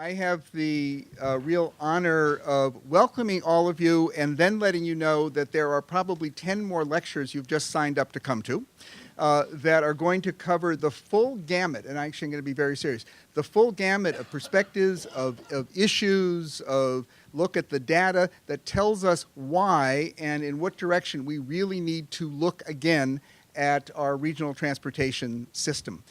I have the real honor of welcoming all of you and then letting you know that there are probably 10 more lectures you've just signed up to come to that are going to cover the full gamut, and actually I'm going to be very serious, the full gamut of perspectives, of issues, of look at the data that tells us why and in what direction we really need to look again at our regional transportation system.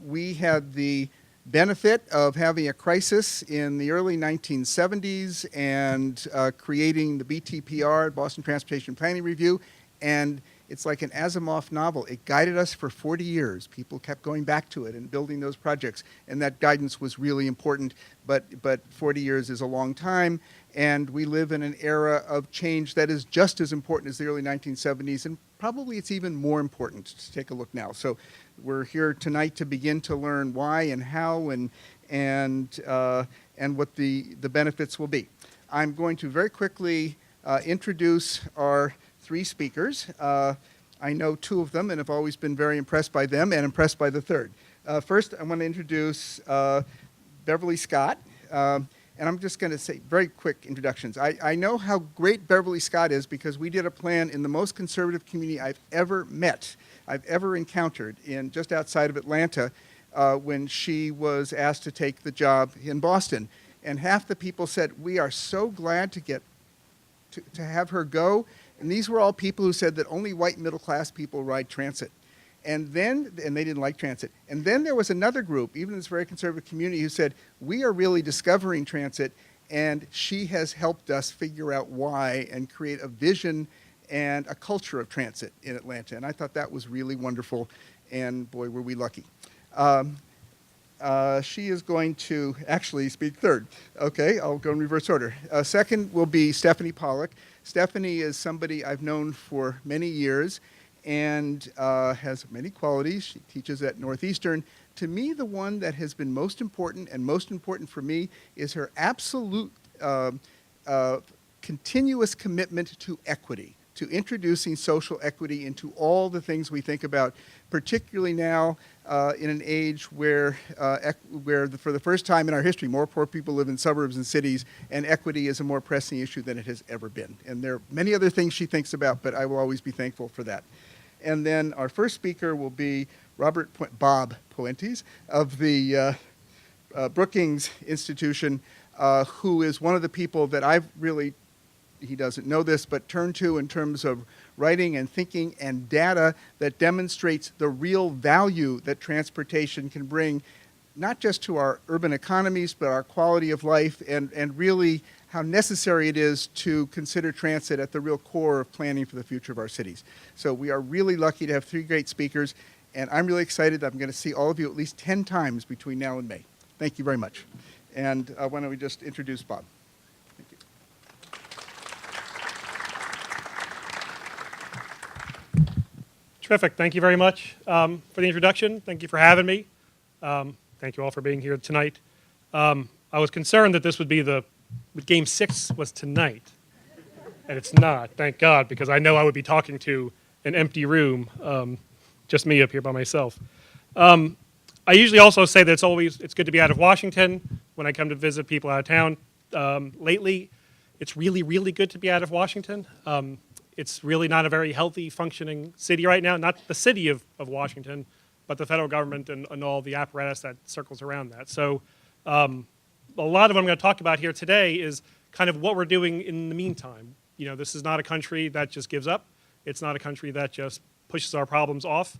We had the benefit of having a crisis in the early 1970s and creating the BTPR, Boston Transportation Planning Review, and it's like an Asimov novel. It guided us for 40 years. People kept going back to it and building those projects, and that guidance was really important, but 40 years is a long time, and we live in an era of change that is just as important as the early 1970s, and probably it's even more important to take a look now. So we're here tonight to begin to learn why and how and what the benefits will be. I'm going to very quickly introduce our three speakers. I know two of them and have always been very impressed by them and impressed by the third. First, I want to introduce Beverly Scott. And I'm just going to say very quick introductions. I know how great Beverly Scott is because we did a plan in the most conservative community I've ever met, I've ever encountered, in just outside of Atlanta when she was asked to take the job in Boston. And half the people said, we are so glad to have her go. And these were all people who said that only white middle-class people ride transit. And they didn't like transit. And then there was another group, even in this very conservative community, who said, we are really discovering transit, and she has helped us figure out why and create a vision and a culture of transit in Atlanta. And I thought that was really wonderful, and boy, were we lucky. She is going to actually speak third. Okay, I'll go in reverse order. Second will be Stephanie Pollock. Stephanie is somebody I've known for many years and has many qualities. She teaches at Northeastern. To me, the one that has been most important, and most important for me, is her absolute continuous commitment to equity, to introducing social equity into all the things we think about, particularly now in an age where for the first time in our history, more poor people live in suburbs and cities, and equity is a more pressing issue than it has ever been. And there are many other things she thinks about, but I will always be thankful for that. And then our first speaker will be Bob Puentes of the Brookings Institution, who is one of the people that I've really, he doesn't know this, but turned to in terms of writing and thinking and data that demonstrates the real value that transportation can bring, not just to our urban economies, but our quality of life, and really how necessary it is to consider transit at the real core of planning for the future of our cities. So we are really lucky to have three great speakers, and I'm really excited that I'm going to see all of you at least 10 times between now and May. Thank you very much. And why don't we just introduce Bob. Thank you. Terrific. Thank you very much for the introduction. Thank you for having me. Thank you all for being here tonight. I was concerned that this would be Game 6 was tonight, and it's not, thank God, because I know I would be talking to an empty room, just me up here by myself. I usually also say that it's good to be out of Washington when I come to visit people out of town. Lately, it's really, really good to be out of Washington. It's really not a very healthy, functioning city right now, not the city of Washington, but the federal government and all the apparatus that circles around that. So a lot of what I'm going to talk about here today is kind of what we're doing in the meantime. You know, this is not a country that just gives up. It's not a country that just pushes our problems off,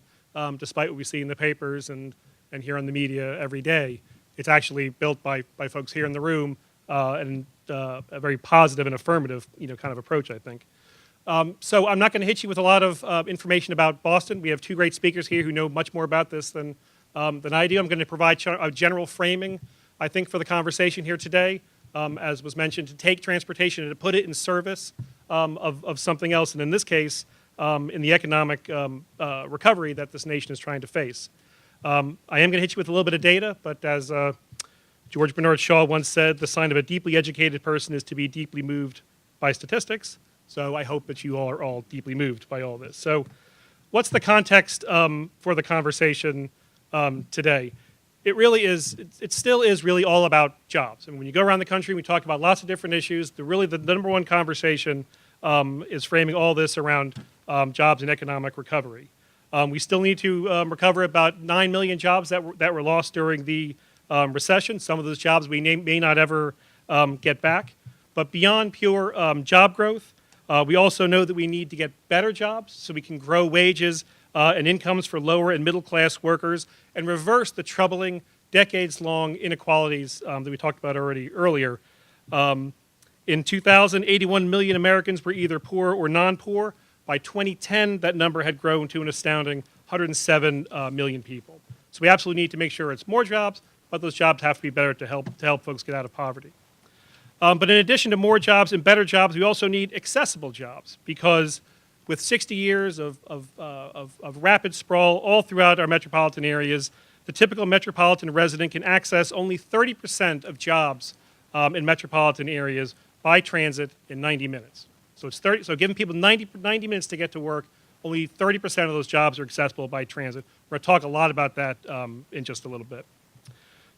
despite what we see in the papers and here on the media every day. It's actually built by folks here in the room and a very positive and affirmative, kind of approach, I think. So I'm not going to hit you with a lot of information about Boston. We have two great speakers here who know much more about this than I do. I'm going to provide a general framing, I think, for the conversation here today, as was mentioned, to take transportation and to put it in service of something else, and in this case, in the economic recovery that this nation is trying to face. I am going to hit you with a little bit of data, but as George Bernard Shaw once said, the sign of a deeply educated person is to be deeply moved by statistics. So I hope that you all are all deeply moved by all this. So what's the context for the conversation today? it really is, it still is really all about jobs. And when you go around the country, we talk about lots of different issues. The number one conversation is framing all this around jobs and economic recovery. We still need to recover about 9 million jobs that were lost during the recession. Some of those jobs we may not ever get back. But beyond pure job growth, we also know that we need to get better jobs so we can grow wages and incomes for lower and middle class workers and reverse the troubling decades-long inequalities that we talked about earlier. In 2000, 81 million Americans were either poor or non-poor. By 2010, that number had grown to an astounding 107 million people. So we absolutely need to make sure it's more jobs, but those jobs have to be better to help folks get out of poverty. But in addition to more jobs and better jobs, we also need accessible jobs because with 60 years of rapid sprawl all throughout our metropolitan areas, the typical metropolitan resident can access only 30% of jobs in metropolitan areas by transit in 90 minutes. So so giving people 90 minutes to get to work, only 30% of those jobs are accessible by transit. We're going to talk a lot about that in just a little bit.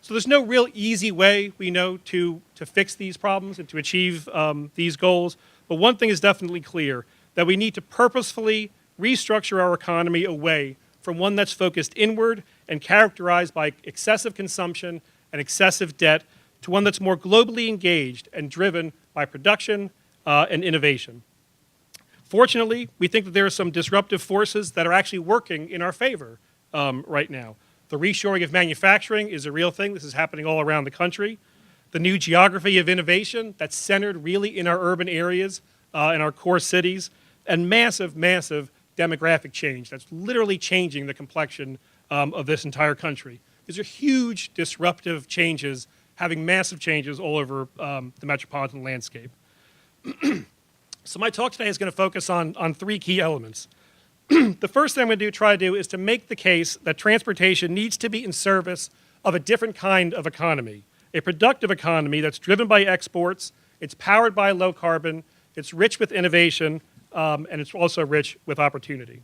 So there's no real easy way, we know, to fix these problems and to achieve these goals. But one thing is definitely clear, that we need to purposefully restructure our economy away from one that's focused inward and characterized by excessive consumption and excessive debt to one that's more globally engaged and driven by production and innovation. Fortunately, we think that there are some disruptive forces that are actually working in our favor right now. The reshoring of manufacturing is a real thing. This is happening all around the country. The new geography of innovation that's centered really in our urban areas, in our core cities, and massive, massive demographic change that's literally changing the complexion of this entire country. These are huge disruptive changes, having massive changes all over the metropolitan landscape. So my talk today is going to focus on three key elements. The first thing I'm going to try to do is to make the case that transportation needs to be in service of a different kind of economy, a productive economy that's driven by exports, it's powered by low carbon, it's rich with innovation, and it's also rich with opportunity.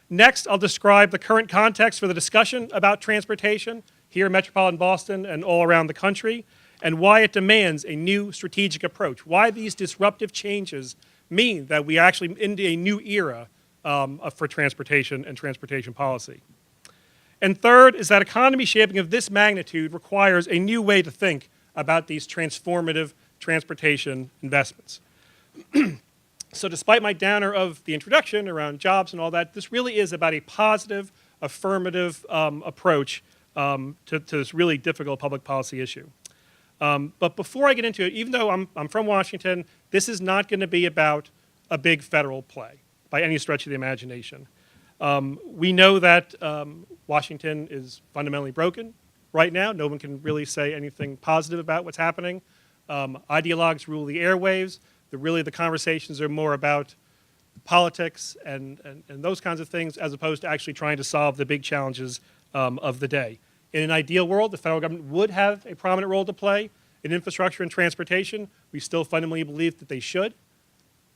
Next, I'll describe the current context for the discussion about transportation here in metropolitan Boston and all around the country, and why it demands a new strategic approach, why these disruptive changes mean that we are actually in a new era for transportation and transportation policy. And third is that economy shaping of this magnitude requires a new way to think about these transformative transportation investments. So despite my downer of the introduction around jobs and all that, this really is about a positive, affirmative approach to this really difficult public policy issue. But before I get into it, even though I'm from Washington, this is not going to be about a big federal play by any stretch of the imagination. We know that Washington is fundamentally broken right now. No one can really say anything positive about what's happening. Ideologues rule the airwaves. Really, the conversations are more about politics and those kinds of things as opposed to actually trying to solve the big challenges of the day. In an ideal world, the federal government would have a prominent role to play in infrastructure and transportation. We still fundamentally believe that they should,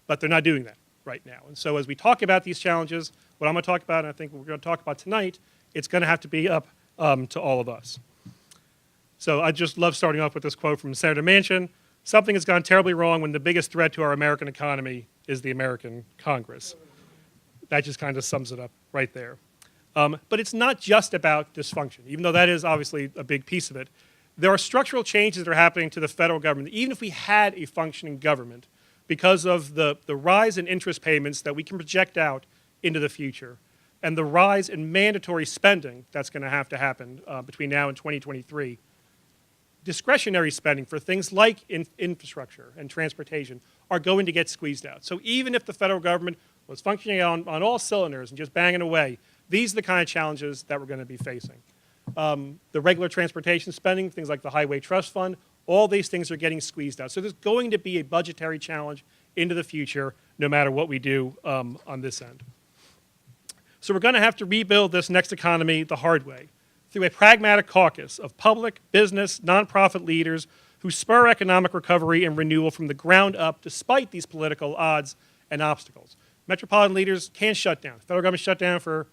but they're not doing that right now. And so as we talk about these challenges, what I'm going to talk about, and I think what we're going to talk about tonight, it's going to have to be up to all of us. So I just love starting off with this quote from Senator Manchin. Something has gone terribly wrong when the biggest threat to our American economy is the American Congress. That just kind of sums it up right there. But it's not just about dysfunction, even though that is obviously a big piece of it. There are structural changes that are happening to the federal government, even if we had a functioning government, because of the rise in interest payments that we can project out into the future, and the rise in mandatory spending that's going to happen between now and 2023. Discretionary spending for things like infrastructure and transportation are going to get squeezed out. So even if the federal government was functioning on all cylinders and just banging away, these are the kind of challenges that we're going to be facing. The regular transportation spending, things like the Highway Trust Fund, all these things are getting squeezed out. So there's going to be a budgetary challenge into the future no matter what we do on this end. So we're going to have to rebuild this next economy the hard way, through a pragmatic caucus of public, business, nonprofit leaders who spur economic recovery and renewal from the ground up despite these political odds and obstacles. Metropolitan leaders can't shut down. The federal government shut down for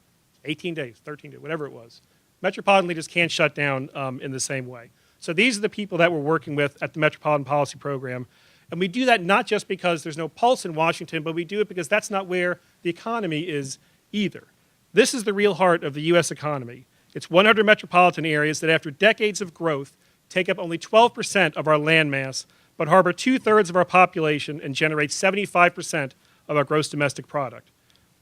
18 days, 13 days, whatever it was. Metropolitan leaders can't shut down in the same way. So these are the people that we're working with at the Metropolitan Policy Program. And we do that not just because there's no pulse in Washington, but we do it because that's not where the economy is either. This is the real heart of the U.S. economy. It's 100 metropolitan areas that after decades of growth take up only 12% of our land mass, but harbor 2/3 of our population and generate 75% of our gross domestic product.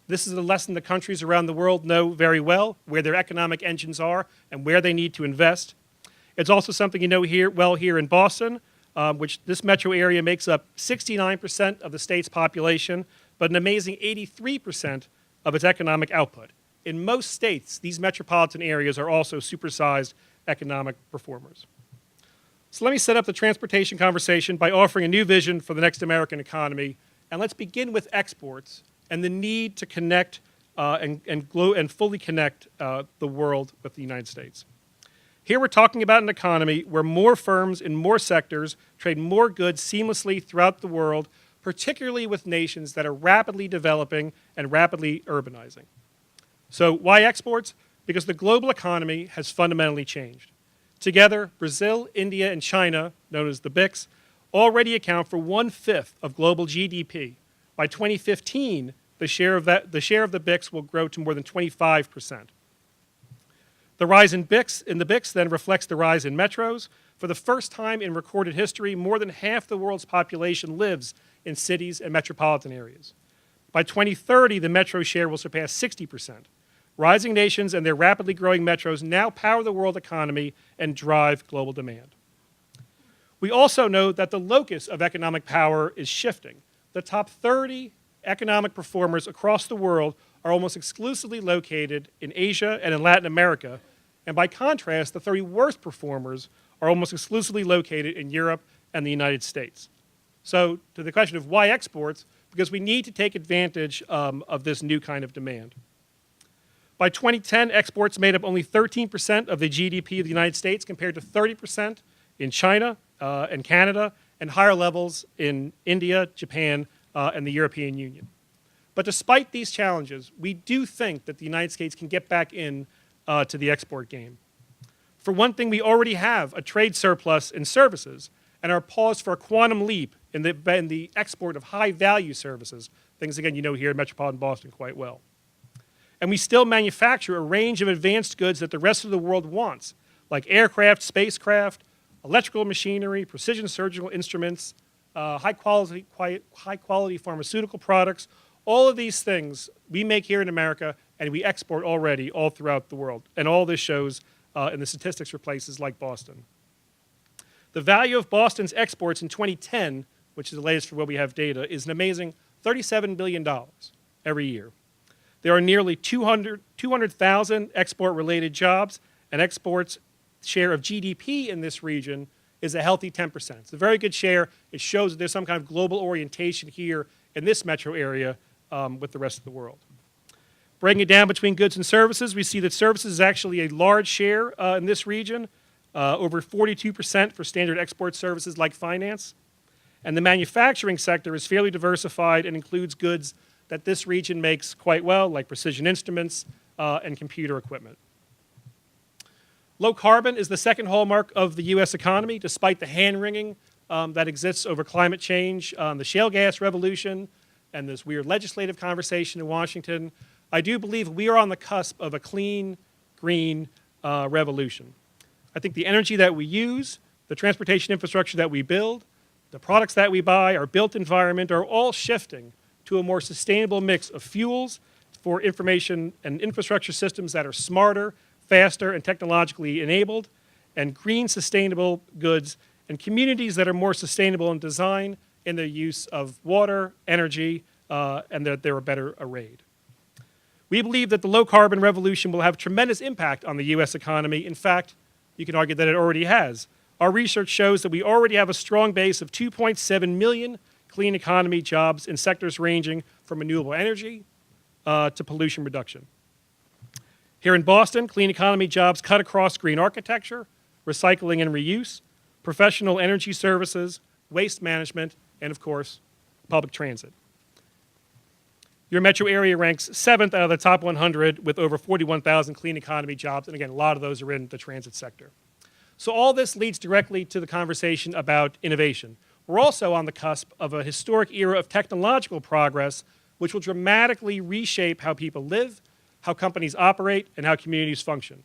This is a lesson the countries around the world know very well, where their economic engines are and where they need to invest. It's also something you know here in Boston, which this metro area makes up 69% of the state's population, but an amazing 83% of its economic output. In most states, these metropolitan areas are also supersized economic performers. So let me set up the transportation conversation by offering a new vision for the next American economy. And let's begin with exports and the need to connect and fully connect the world with the United States. Here we're talking about an economy where more firms in more sectors trade more goods seamlessly throughout the world, particularly with nations that are rapidly developing and rapidly urbanizing. So why exports? Because the global economy has fundamentally changed. Together, Brazil, India, and China, known as the BRICS, already account for 1/5 of global GDP. By 2015, the share of the BRICS will grow to more than 25%. The rise in the BRICS then reflects the rise in metros. For the first time in recorded history, more than half the world's population lives in cities and metropolitan areas. By 2030, the metro share will surpass 60%. Rising nations and their rapidly growing metros now power the world economy and drive global demand. We also know that the locus of economic power is shifting. The top 30 economic performers across the world are almost exclusively located in Asia and in Latin America, and by contrast, the 30 worst performers are almost exclusively located in Europe and the United States. So to the question of why exports, because we need to take advantage of this new kind of demand. By 2010, exports made up only 13% of the GDP of the United States compared to 30% in China and Canada, and higher levels in India, Japan, and the European Union. But despite these challenges, we do think that the United States can get back in to the export game. For one thing, we already have a trade surplus in services and are poised for a quantum leap in the export of high-value services, things, again, you know here in metropolitan Boston quite well. And we still manufacture a range of advanced goods that the rest of the world wants, like aircraft, spacecraft, electrical machinery, precision surgical instruments, high-quality pharmaceutical products. All of these things we make here in America, and we export already all throughout the world. And all this shows in the statistics for places like Boston. The value of Boston's exports in 2010, which is the latest for what we have data, is an amazing $37 billion every year. There are nearly 200,000 export-related jobs, and exports share of GDP in this region is a healthy 10%. It's a very good share. It shows that there's some kind of global orientation here in this metro area with the rest of the world. Breaking it down between goods and services, we see that services is actually a large share in this region, over 42% for standard export services like finance. And the manufacturing sector is fairly diversified and includes goods that this region makes quite well, like precision instruments and computer equipment. Low carbon is the second hallmark of the U.S. economy, despite the hand-wringing that exists over climate change, the shale gas revolution, and this weird legislative conversation in Washington. I do believe we are on the cusp of a clean, green revolution. I think the energy that we use, the transportation infrastructure that we build, the products that we buy, our built environment are all shifting to a more sustainable mix of fuels for information and infrastructure systems that are smarter, faster, and technologically enabled, and green, sustainable goods, and communities that are more sustainable in design in their use of water, energy, and that they're better arrayed. We believe that the low-carbon revolution will have tremendous impact on the U.S. economy. In fact, you can argue that it already has. Our research shows that we already have a strong base of 2.7 million clean economy jobs in sectors ranging from renewable energy to pollution reduction. Here in Boston, clean economy jobs cut across green architecture, recycling and reuse, professional energy services, waste management, and of course, public transit. Your metro area ranks 7th out of the top 100 with over 41,000 clean economy jobs. And again, a lot of those are in the transit sector. So all this leads directly to the conversation about innovation. We're also on the cusp of a historic era of technological progress which will dramatically reshape how people live, how companies operate, and how communities function.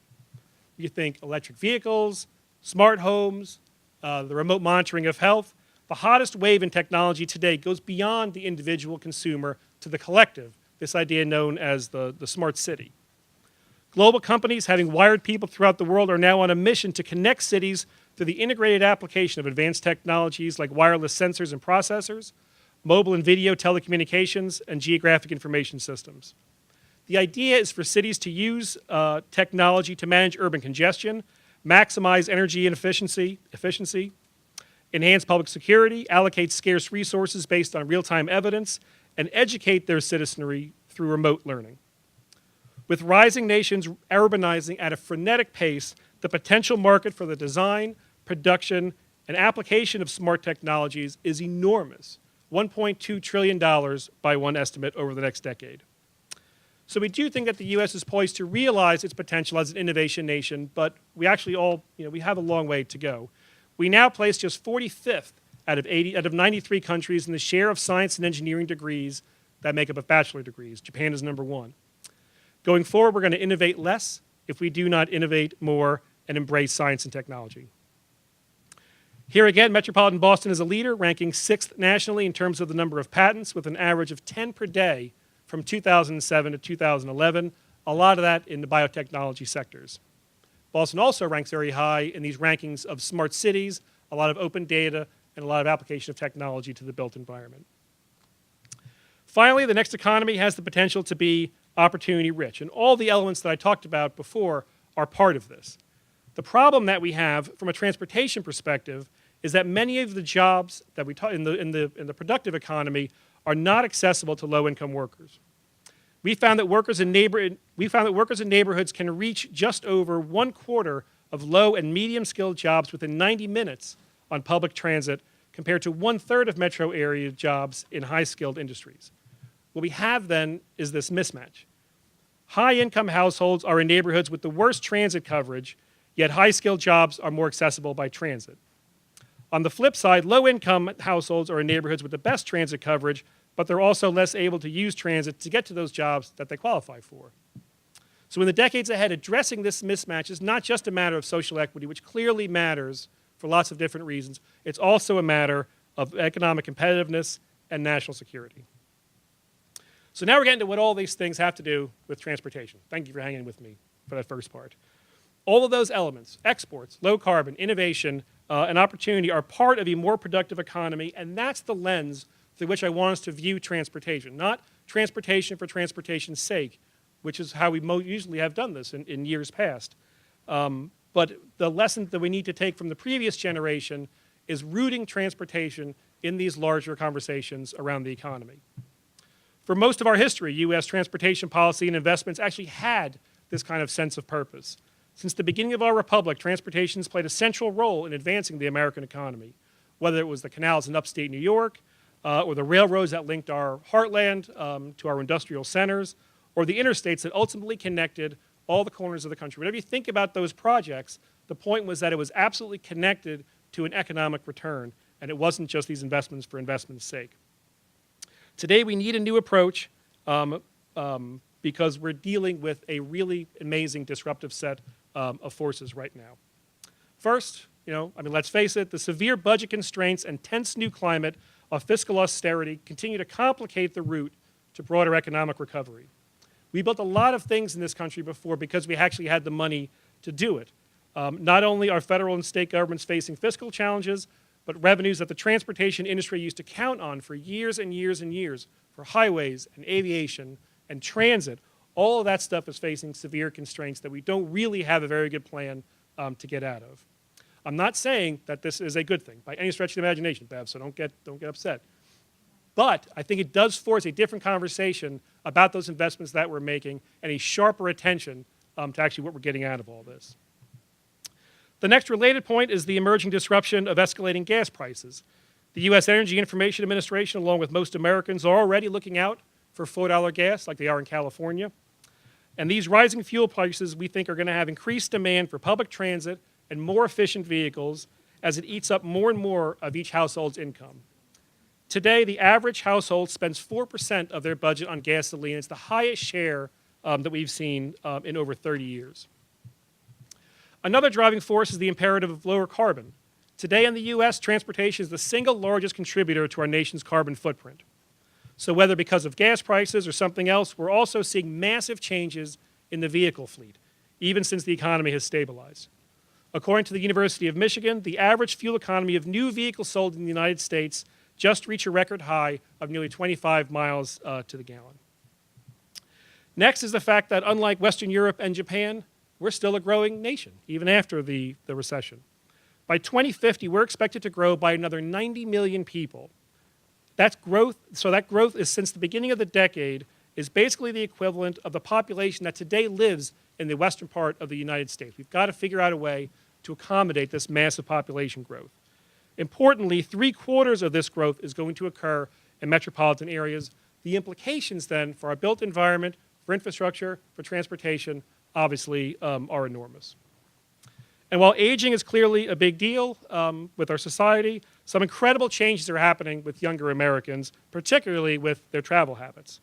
You think electric vehicles, smart homes, the remote monitoring of health. The hottest wave in technology today goes beyond the individual consumer to the collective, this idea known as the smart city. Global companies having wired people throughout the world are now on a mission to connect cities through the integrated application of advanced technologies like wireless sensors and processors, mobile and video telecommunications, and geographic information systems. The idea is for cities to use technology to manage urban congestion, maximize energy and efficiency, enhance public security, allocate scarce resources based on real-time evidence, and educate their citizenry through remote learning. With rising nations urbanizing at a frenetic pace, the potential market for the design, production, and application of smart technologies is enormous, $1.2 trillion by one estimate over the next decade. So we do think that the U.S. is poised to realize its potential as an innovation nation, but we actually we have a long way to go. We now place just 45th out of 93 countries in the share of science and engineering degrees that make up of bachelor degrees. Japan is number 1. Going forward, we're going to innovate less if we do not innovate more and embrace science and technology. Here again, Metropolitan Boston is a leader, ranking 6th nationally in terms of the number of patents, with an average of 10 per day from 2007 to 2011, a lot of that in the biotechnology sectors. Boston also ranks very high in these rankings of smart cities, a lot of open data, and a lot of application of technology to the built environment. Finally, the next economy has the potential to be opportunity rich, and all the elements that I talked about before are part of this. The problem that we have from a transportation perspective is that many of the jobs that we talk in the productive economy are not accessible to low-income workers. We found that workers in neighborhoods can reach just over 1/4 of low and medium-skilled jobs within 90 minutes on public transit, compared to 1/3 of metro area jobs in high-skilled industries. What we have then is this mismatch. High-income households are in neighborhoods with the worst transit coverage, yet high-skilled jobs are more accessible by transit. On the flip side, low-income households are in neighborhoods with the best transit coverage, but they're also less able to use transit to get to those jobs that they qualify for. So in the decades ahead, addressing this mismatch is not just a matter of social equity, which clearly matters for lots of different reasons. It's also a matter of economic competitiveness and national security. So now we're getting to what all these things have to do with transportation. Thank you for hanging with me for that first part. All of those elements, exports, low carbon, innovation, and opportunity, are part of a more productive economy, and that's the lens through which I want us to view transportation, not transportation for transportation's sake, which is how we usually have done this in years past. But the lesson that we need to take from the previous generation is rooting transportation in these larger conversations around the economy. For most of our history, U.S. transportation policy and investments actually had this kind of sense of purpose. Since the beginning of our republic, transportation has played a central role in advancing the American economy, whether it was the canals in upstate New York, or the railroads that linked our heartland to our industrial centers, or the interstates that ultimately connected all the corners of the country. Whenever you think about those projects, the point was that it was absolutely connected to an economic return, and it wasn't just these investments for investment's sake. Today, we need a new approach because we're dealing with a really amazing disruptive set of forces right now. First, let's face it, the severe budget constraints and tense new climate of fiscal austerity continue to complicate the route to broader economic recovery. We built a lot of things in this country before because we actually had the money to do it. Not only are federal and state governments facing fiscal challenges, but revenues that the transportation industry used to count on for years and years and years for highways and aviation and transit, all of that stuff is facing severe constraints that we don't really have a very good plan to get out of. I'm not saying that this is a good thing by any stretch of the imagination, Bev, so don't get upset. But I think it does force a different conversation about those investments that we're making and a sharper attention to actually what we're getting out of all this. The next related point is the emerging disruption of escalating gas prices. The U.S. Energy Information Administration, along with most Americans, are already looking out for $4 gas like they are in California. And these rising fuel prices, we think, are going to have increased demand for public transit and more efficient vehicles as it eats up more and more of each household's income. Today, the average household spends 4% of their budget on gasoline. It's the highest share that we've seen in over 30 years. Another driving force is the imperative of lower carbon. Today in the U.S., transportation is the single largest contributor to our nation's carbon footprint. So whether because of gas prices or something else, we're also seeing massive changes in the vehicle fleet, even since the economy has stabilized. According to the University of Michigan, the average fuel economy of new vehicles sold in the United States just reached a record high of nearly 25 miles to the gallon. Next is the fact that unlike Western Europe and Japan, we're still a growing nation, even after the recession. By 2050, we're expected to grow by another 90 million people. That's growth, so that growth is since the beginning of the decade is basically the equivalent of the population that today lives in the western part of the United States. We've got to figure out a way to accommodate this massive population growth. Importantly, 3/4 of this growth is going to occur in metropolitan areas. The implications then for our built environment, for infrastructure, for transportation, obviously are enormous. And while aging is clearly a big deal with our society, some incredible changes are happening with younger Americans, particularly with their travel habits.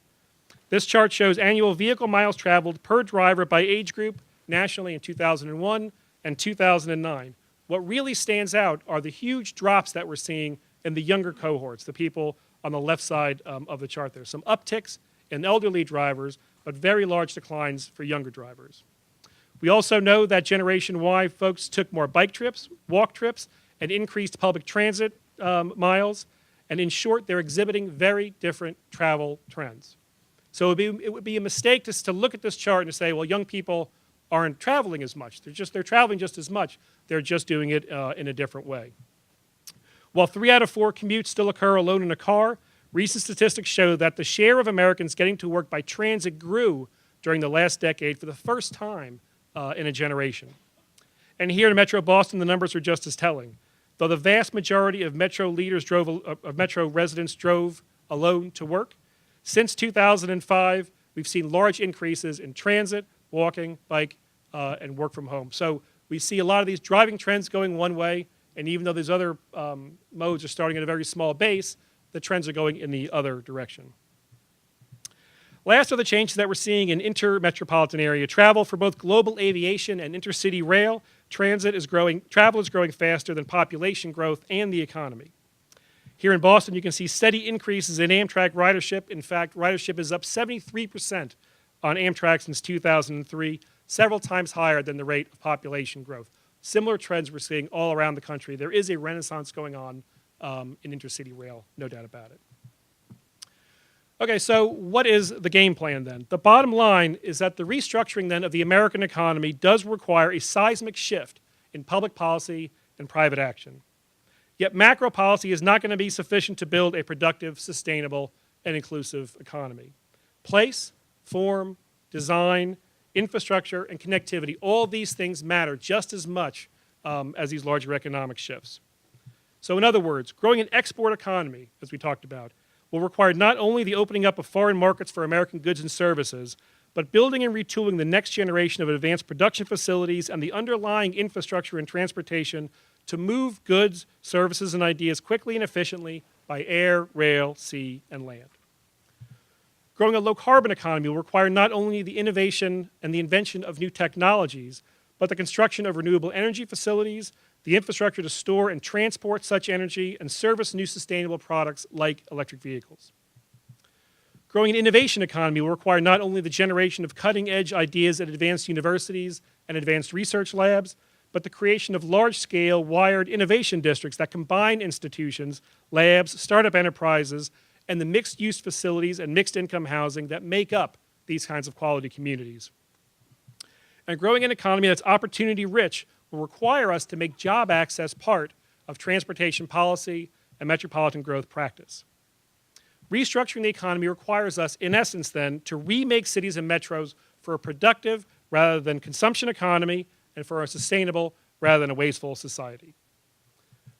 This chart shows annual vehicle miles traveled per driver by age group nationally in 2001 and 2009. What really stands out are the huge drops that we're seeing in the younger cohorts, the people on the left side of the chart there. Some upticks in elderly drivers, but very large declines for younger drivers. We also know that Generation Y folks took more bike trips, walk trips, and increased public transit miles. And in short, they're exhibiting very different travel trends. So it would be a mistake to look at this chart and to say, well, young people aren't traveling as much. They're traveling just as much. They're just doing it in a different way. While 3 out of 4 commutes still occur alone in a car, recent statistics show that the share of Americans getting to work by transit grew during the last decade for the first time in a generation. And here in Metro Boston, the numbers are just as telling. Though the vast majority of Metro residents drove alone to work, since 2005, we've seen large increases in transit, walking, bike, and work from home. So we see a lot of these driving trends going one way, and even though these other modes are starting at a very small base, the trends are going in the other direction. Last are the changes that we're seeing in intermetropolitan area travel for both global aviation and intercity rail. Travel is growing faster than population growth and the economy. Here in Boston, you can see steady increases in Amtrak ridership. In fact, ridership is up 73% on Amtrak since 2003, several times higher than the rate of population growth. Similar trends we're seeing all around the country. There is a renaissance going on in intercity rail, no doubt about it. Okay, so what is the game plan then? The bottom line is that the restructuring then of the American economy does require a seismic shift in public policy and private action. Yet macro policy is not going to be sufficient to build a productive, sustainable, and inclusive economy. Place, form, design, infrastructure, and connectivity, all these things matter just as much as these larger economic shifts. So in other words, growing an export economy, as we talked about, will require not only the opening up of foreign markets for American goods and services, but building and retooling the next generation of advanced production facilities and the underlying infrastructure and transportation to move goods, services, and ideas quickly and efficiently by air, rail, sea, and land. Growing a low-carbon economy will require not only the innovation and the invention of new technologies, but the construction of renewable energy facilities, the infrastructure to store and transport such energy, and service new sustainable products like electric vehicles. Growing an innovation economy will require not only the generation of cutting-edge ideas at advanced universities and advanced research labs, but the creation of large-scale, wired innovation districts that combine institutions, labs, startup enterprises, and the mixed-use facilities and mixed-income housing that make up these kinds of quality communities. And growing an economy that's opportunity-rich will require us to make job access part of transportation policy and metropolitan growth practice. Restructuring the economy requires us, in essence then, to remake cities and metros for a productive rather than consumption economy and for a sustainable rather than a wasteful society.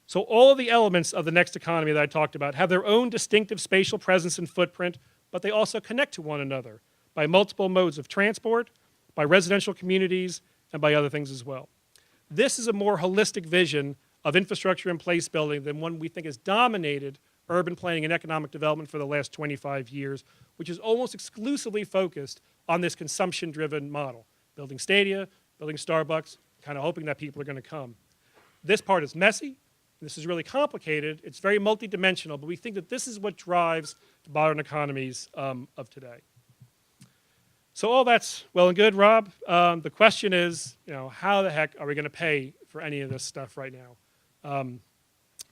So all of the elements of the next economy that I talked about have their own distinctive spatial presence and footprint, but they also connect to one another by multiple modes of transport, by residential communities, and by other things as well. This is a more holistic vision of infrastructure and place building than one we think has dominated urban planning and economic development for the last 25 years, which is almost exclusively focused on this consumption-driven model. Building stadia, building Starbucks, kind of hoping that people are going to come. This part is messy. This is really complicated. It's very multidimensional, but we think that this is what drives the modern economies of today. So all that's well and good, Rob. The question is, how the heck are we going to pay for any of this stuff right now?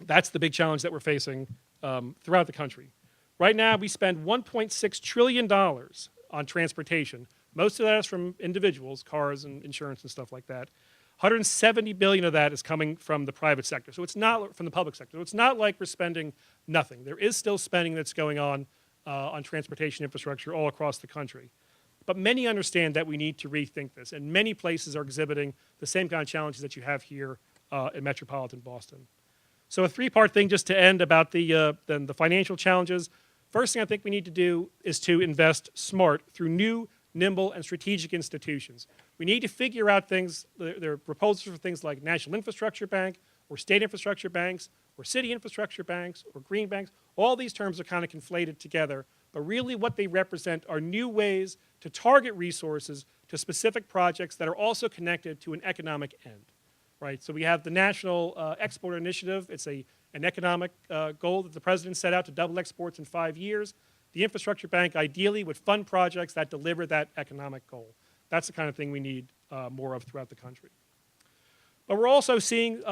That's the big challenge that we're facing throughout the country. Right now, we spend $1.6 trillion on transportation. Most of that is from individuals, cars and insurance and stuff like that. 170 billion of that is coming from the private sector. So it's not from the public sector. So it's not like we're spending nothing. There is still spending that's going on transportation infrastructure all across the country. But many understand that we need to rethink this, and many places are exhibiting the same kind of challenges that you have here in metropolitan Boston. So a three-part thing just to end about the financial challenges. First thing I think we need to do is to invest smart through new, nimble, and strategic institutions. We need to figure out things. There are proposals for things like National Infrastructure Bank, or state infrastructure banks, or city infrastructure banks, or green banks. All these terms are kind of conflated together, but really what they represent are new ways to target resources to specific projects that are also connected to an economic end. Right? So we have the National Export Initiative. It's an economic goal that the president set out to double exports in 5 years. The infrastructure bank ideally would fund projects that deliver that economic goal. That's the kind of thing we need more of throughout the country. But we're also seeing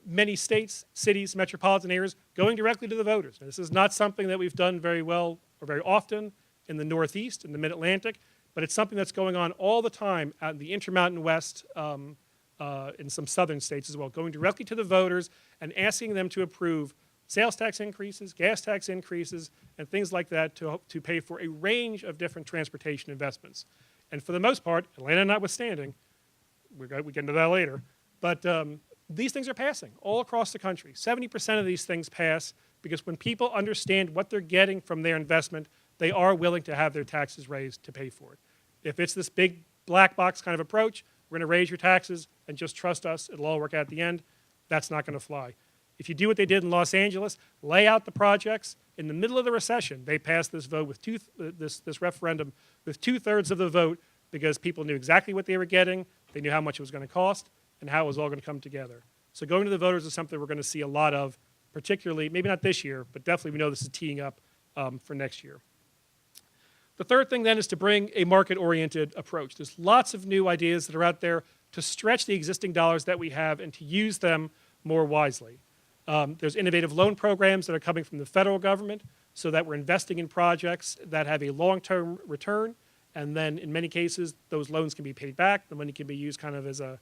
many states, cities, metropolitan areas going directly to the voters. Now, this is not something that we've done very well or very often in the Northeast, in the Mid-Atlantic, but it's something that's going on all the time out in the Intermountain West, in some southern states as well, going directly to the voters and asking them to approve sales tax increases, gas tax increases, and things like that to pay for a range of different transportation investments. And for the most part, Atlanta notwithstanding, we get into that later, but these things are passing all across the country. 70% of these things pass because when people understand what they're getting from their investment, they are willing to have their taxes raised to pay for it. If it's this big black box kind of approach, we're going to raise your taxes and just trust us, it'll all work out at the end, that's not going to fly. If you do what they did in Los Angeles, lay out the projects, in the middle of the recession, they passed this vote with this referendum with 2/3 of the vote because people knew exactly what they were getting, they knew how much it was going to cost, and how it was all going to come together. So going to the voters is something we're going to see a lot of, particularly, maybe not this year, but definitely we know this is teeing up for next year. The third thing then is to bring a market-oriented approach. There's lots of new ideas that are out there to stretch the existing dollars that we have and to use them more wisely. There's innovative loan programs that are coming from the federal government so that we're investing in projects that have a long-term return, and then in many cases, those loans can be paid back. The money can be used kind of as a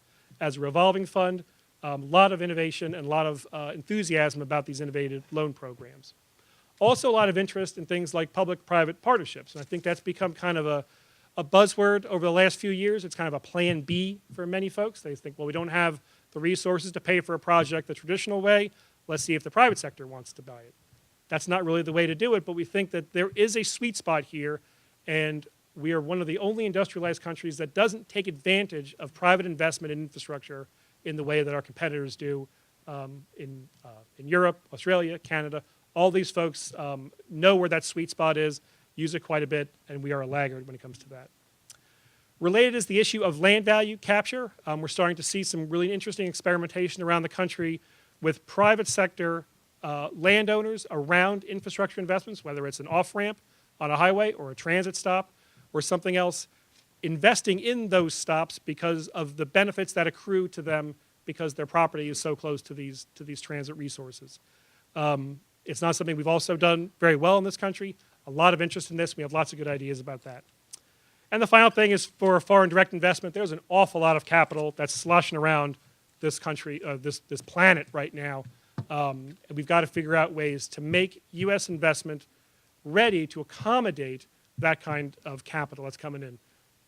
revolving fund. A lot of innovation and a lot of enthusiasm about these innovative loan programs. Also a lot of interest in things like public-private partnerships, and I think that's become kind of a buzzword over the last few years. It's kind of a plan B for many folks. They think, well, we don't have the resources to pay for a project the traditional way. Let's see if the private sector wants to buy it. That's not really the way to do it, but we think that there is a sweet spot here, and we are one of the only industrialized countries that doesn't take advantage of private investment in infrastructure in the way that our competitors do in Europe, Australia, Canada. All these folks know where that sweet spot is, use it quite a bit, and we are a laggard when it comes to that. Related is the issue of land value capture. We're starting to see some really interesting experimentation around the country with private sector landowners around infrastructure investments, whether it's an off-ramp on a highway or a transit stop or something else, investing in those stops because of the benefits that accrue to them because their property is so close to these transit resources. It's not something we've also done very well in this country. A lot of interest in this. We have lots of good ideas about that. And the final thing is for foreign direct investment. There's an awful lot of capital that's sloshing around this country, this planet right now. And we've got to figure out ways to make U.S. investment ready to accommodate that kind of capital that's coming in.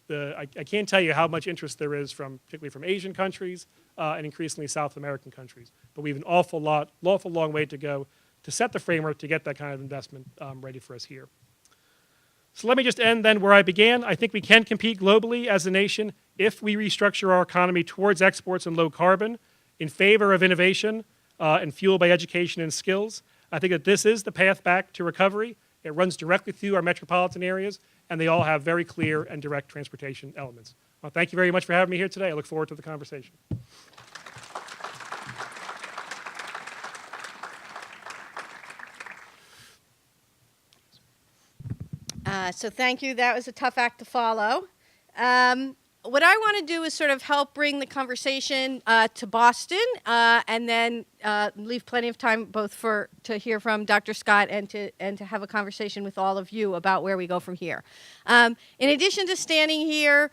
I can't tell you how much interest there is particularly from Asian countries and increasingly South American countries. But we have an awful long way to go to set the framework to get that kind of investment ready for us here. So let me just end then where I began. I think we can compete globally as a nation if we restructure our economy towards exports and low carbon in favor of innovation and fueled by education and skills. I think that this is the path back to recovery. It runs directly through our metropolitan areas, and they all have very clear and direct transportation elements. Well, thank you very much for having me here today. I look forward to the conversation. So thank you. That was a tough act to follow. What I want to do is sort of help bring the conversation to Boston, and then leave plenty of time both to hear from Dr. Scott and to have a conversation with all of you about where we go from here. In addition to standing here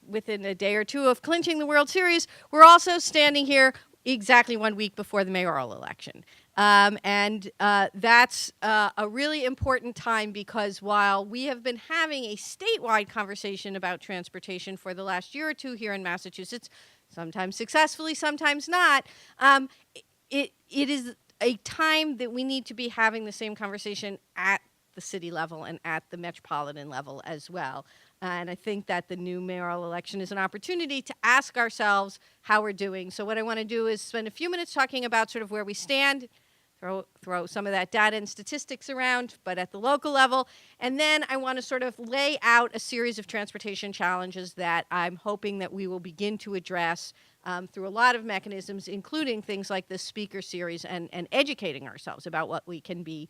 within a day or two of clinching the World Series, we're also standing here exactly 1 week before the mayoral election. That's a really important time because while we have been having a statewide conversation about transportation for the last year or two here in Massachusetts, sometimes successfully, sometimes not, it is a time that we need to be having the same conversation at the city level and at the metropolitan level as well. And I think that the new mayoral election is an opportunity to ask ourselves how we're doing. So what I want to do is spend a few minutes talking about sort of where we stand, throw some of that data and statistics around, but at the local level. And then I want to sort of lay out a series of transportation challenges that I'm hoping that we will begin to address through a lot of mechanisms, including things like this speaker series and educating ourselves about what we can be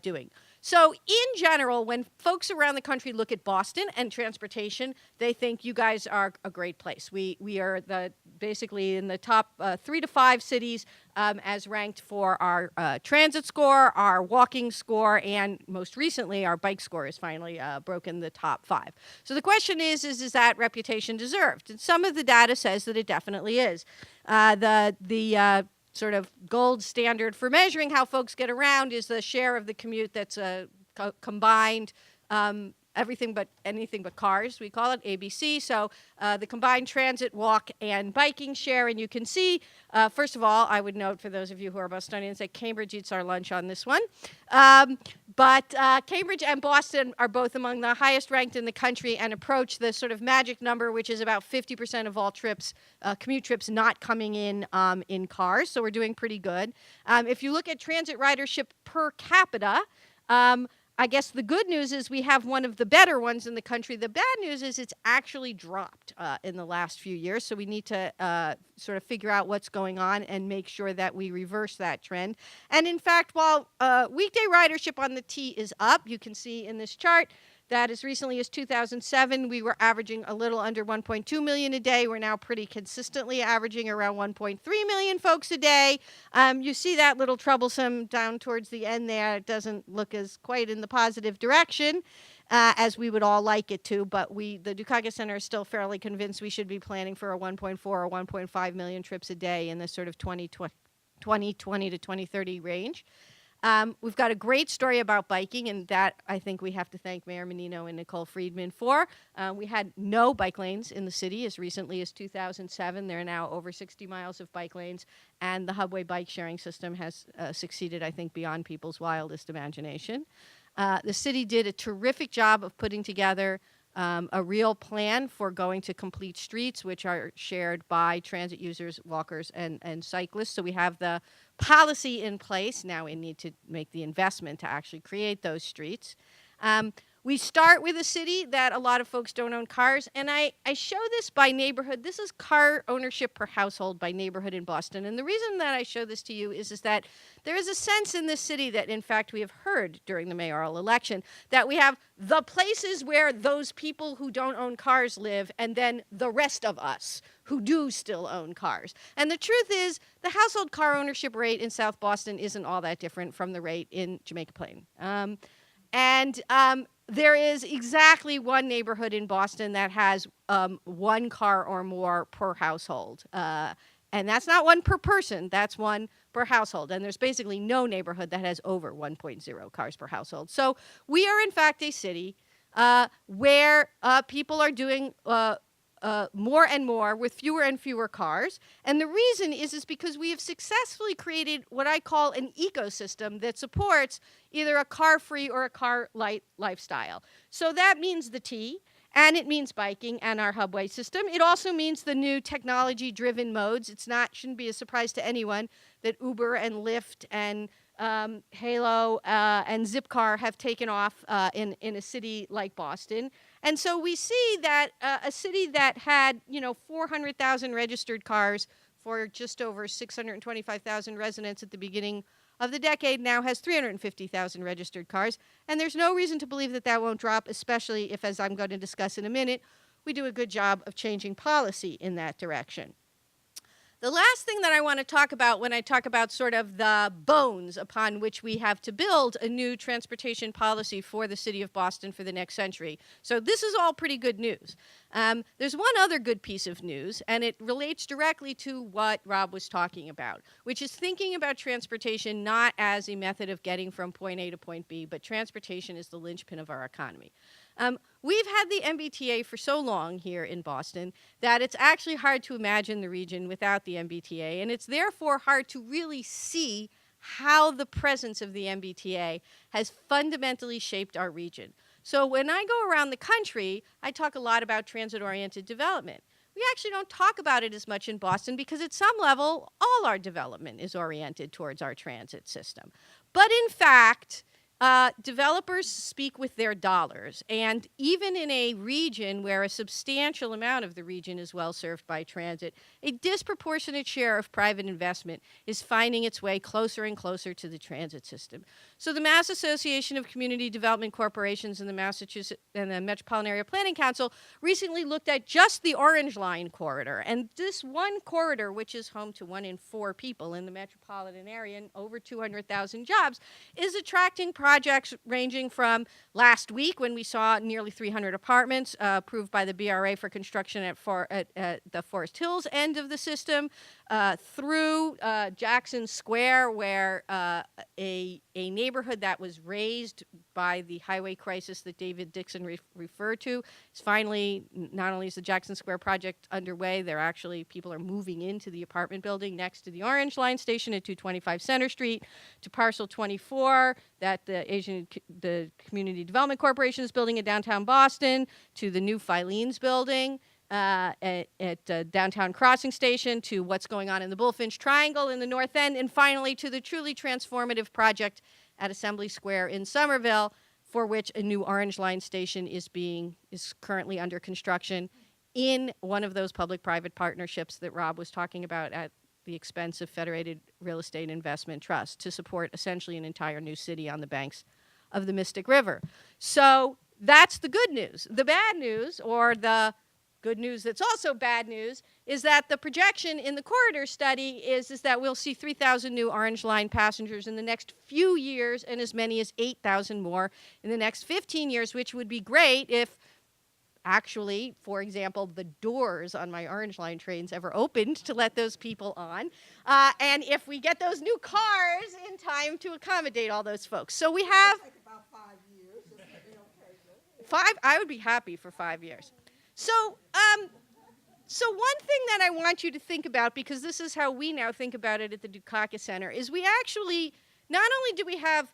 doing. So in general, when folks around the country look at Boston and transportation, they think you guys are a great place. We are basically in the top 3 to 5 cities as ranked for our transit score, our walking score, and most recently our bike score has finally broken the top 5. So the question is that reputation deserved? And some of the data says that it definitely is. The sort of gold standard for measuring how folks get around is the share of the commute that's combined anything but cars, we call it ABC. So the combined transit, walk, and biking share. And you can see, first of all, I would note for those of you who are Bostonians that Cambridge eats our lunch on this one. But Cambridge and Boston are both among the highest ranked in the country and approach the sort of magic number, which is about 50% of all trips, commute trips, not coming in cars. So we're doing pretty good. If you look at transit ridership per capita, I guess the good news is we have one of the better ones in the country. The bad news is it's actually dropped in the last few years. So we need to sort of figure out what's going on and make sure that we reverse that trend. And in fact, while weekday ridership on the T is up, you can see in this chart that as recently as 2007, we were averaging a little under 1.2 million a day. We're now pretty consistently averaging around 1.3 million folks a day. You see that little troublesome down towards the end there. It doesn't look as quite in the positive direction as we would all like it to, but the Dukakis Center is still fairly convinced we should be planning for a 1.4 or 1.5 million trips a day in the sort of 2020 to 2030 range. We've got a great story about biking, and that I think we have to thank Mayor Menino and Nicole Friedman for. We had no bike lanes in the city as recently as 2007. There are now over 60 miles of bike lanes, and the Hubway bike sharing system has succeeded, I think, beyond people's wildest imagination. The city did a terrific job of putting together a real plan for going to complete streets, which are shared by transit users, walkers, and cyclists. So we have the policy in place. Now we need to make the investment to actually create those streets. We start with a city that a lot of folks don't own cars, and I show this by neighborhood. This is car ownership per household by neighborhood in Boston, and the reason that I show this to you is that there is a sense in this city that, in fact, we have heard during the mayoral election, that we have the places where those people who don't own cars live, and then the rest of us who do still own cars. And the truth is, the household car ownership rate in South Boston isn't all that different from the rate in Jamaica Plain. There is exactly one neighborhood in Boston that has 1 car or more per household. And that's not 1 per person, that's 1 per household. And there's basically no neighborhood that has over 1.0 cars per household. So we are, in fact, a city where people are doing more and more with fewer and fewer cars. And the reason is because we have successfully created what I call an ecosystem that supports either a car-free or a car-light lifestyle. So that means the T, and it means biking and our hubway system. It also means the new technology-driven modes. Shouldn't be a surprise to anyone that Uber and Lyft and Halo and Zipcar have taken off in a city like Boston. And so we see that a city that had, 400,000 registered cars for just over 625,000 residents at the beginning of the decade now has 350,000 registered cars. And there's no reason to believe that that won't drop, especially if, as I'm going to discuss in a minute, we do a good job of changing policy in that direction. The last thing that I want to talk about when I talk about sort of the bones upon which we have to build a new transportation policy for the city of Boston for the next century. So this is all pretty good news. There's one other good piece of news, and it relates directly to what Rob was talking about, which is thinking about transportation not as a method of getting from point A to point B, but transportation is the linchpin of our economy. We've had the MBTA for so long here in Boston that it's actually hard to imagine the region without the MBTA, and it's therefore hard to really see how the presence of the MBTA has fundamentally shaped our region. So when I go around the country, I talk a lot about transit-oriented development. We actually don't talk about it as much in Boston because at some level, all our development is oriented towards our transit system. But in fact, developers speak with their dollars, and even in a region where a substantial amount of the region is well served by transit, a disproportionate share of private investment is finding its way closer and closer to the transit system. So the Mass Association of Community Development Corporations and the Massachusetts and the Metropolitan Area Planning Council recently looked at just the Orange Line corridor, and this one corridor, which is home to 1 in 4 people in the metropolitan area and over 200,000 jobs, is attracting projects ranging from last week when we saw nearly 300 apartments approved by the BRA for construction at the Forest Hills end of the system, through Jackson Square, where a neighborhood that was razed by the highway crisis that David Dixon referred to is finally, not only is the Jackson Square project underway, people are moving into the apartment building next to the Orange Line station at 225 Center Street, to Parcel 24 that the Community Development Corporation is building in downtown Boston, to the new Filene's building at Downtown Crossing Station, to what's going on in the Bullfinch Triangle in the North End, and finally to the truly transformative project at Assembly Square in Somerville, for which a new Orange Line station is currently under construction in one of those public-private partnerships that Rob was talking about at the expense of Federated Real Estate Investment Trust to support essentially an entire new city on the banks of the Mystic River. So that's the good news. The bad news, or the good news that's also bad news, is that the projection in the corridor study is that we'll see 3,000 new Orange Line passengers in the next few years and as many as 8,000 more in the next 15 years, which would be great if actually, for example, the doors on my Orange Line trains ever opened to let those people on, and if we get those new cars in time to accommodate all those folks. So we have about 5 years. I would be happy for 5 years. So one thing that I want you to think about, because this is how we now think about it at the Dukakis Center, is we actually, not only do we have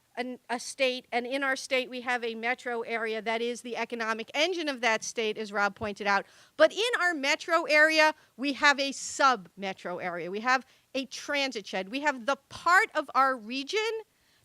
a state, and in our state we have a metro area that is the economic engine of that state, as Rob pointed out, but in our metro area we have a sub-metro area. We have a transit shed. We have the part of our region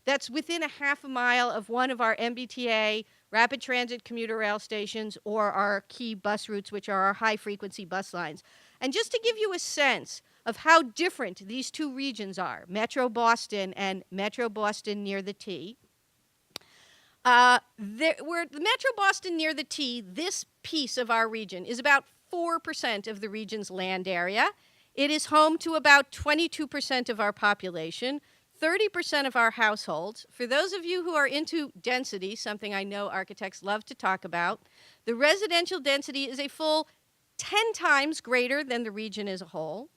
that's within a half a mile of one of our MBTA rapid transit commuter rail stations or our key bus routes, which are our high-frequency bus lines. And just to give you a sense of how different these two regions are, Metro Boston and Metro Boston near the T, the Metro Boston near the T, this piece of our region is about 4% of the region's land area. It is home to about 22% of our population, 30% of our households. For those of you who are into density, something I know architects love to talk about, the residential density is a full 10 times greater than the region as a whole.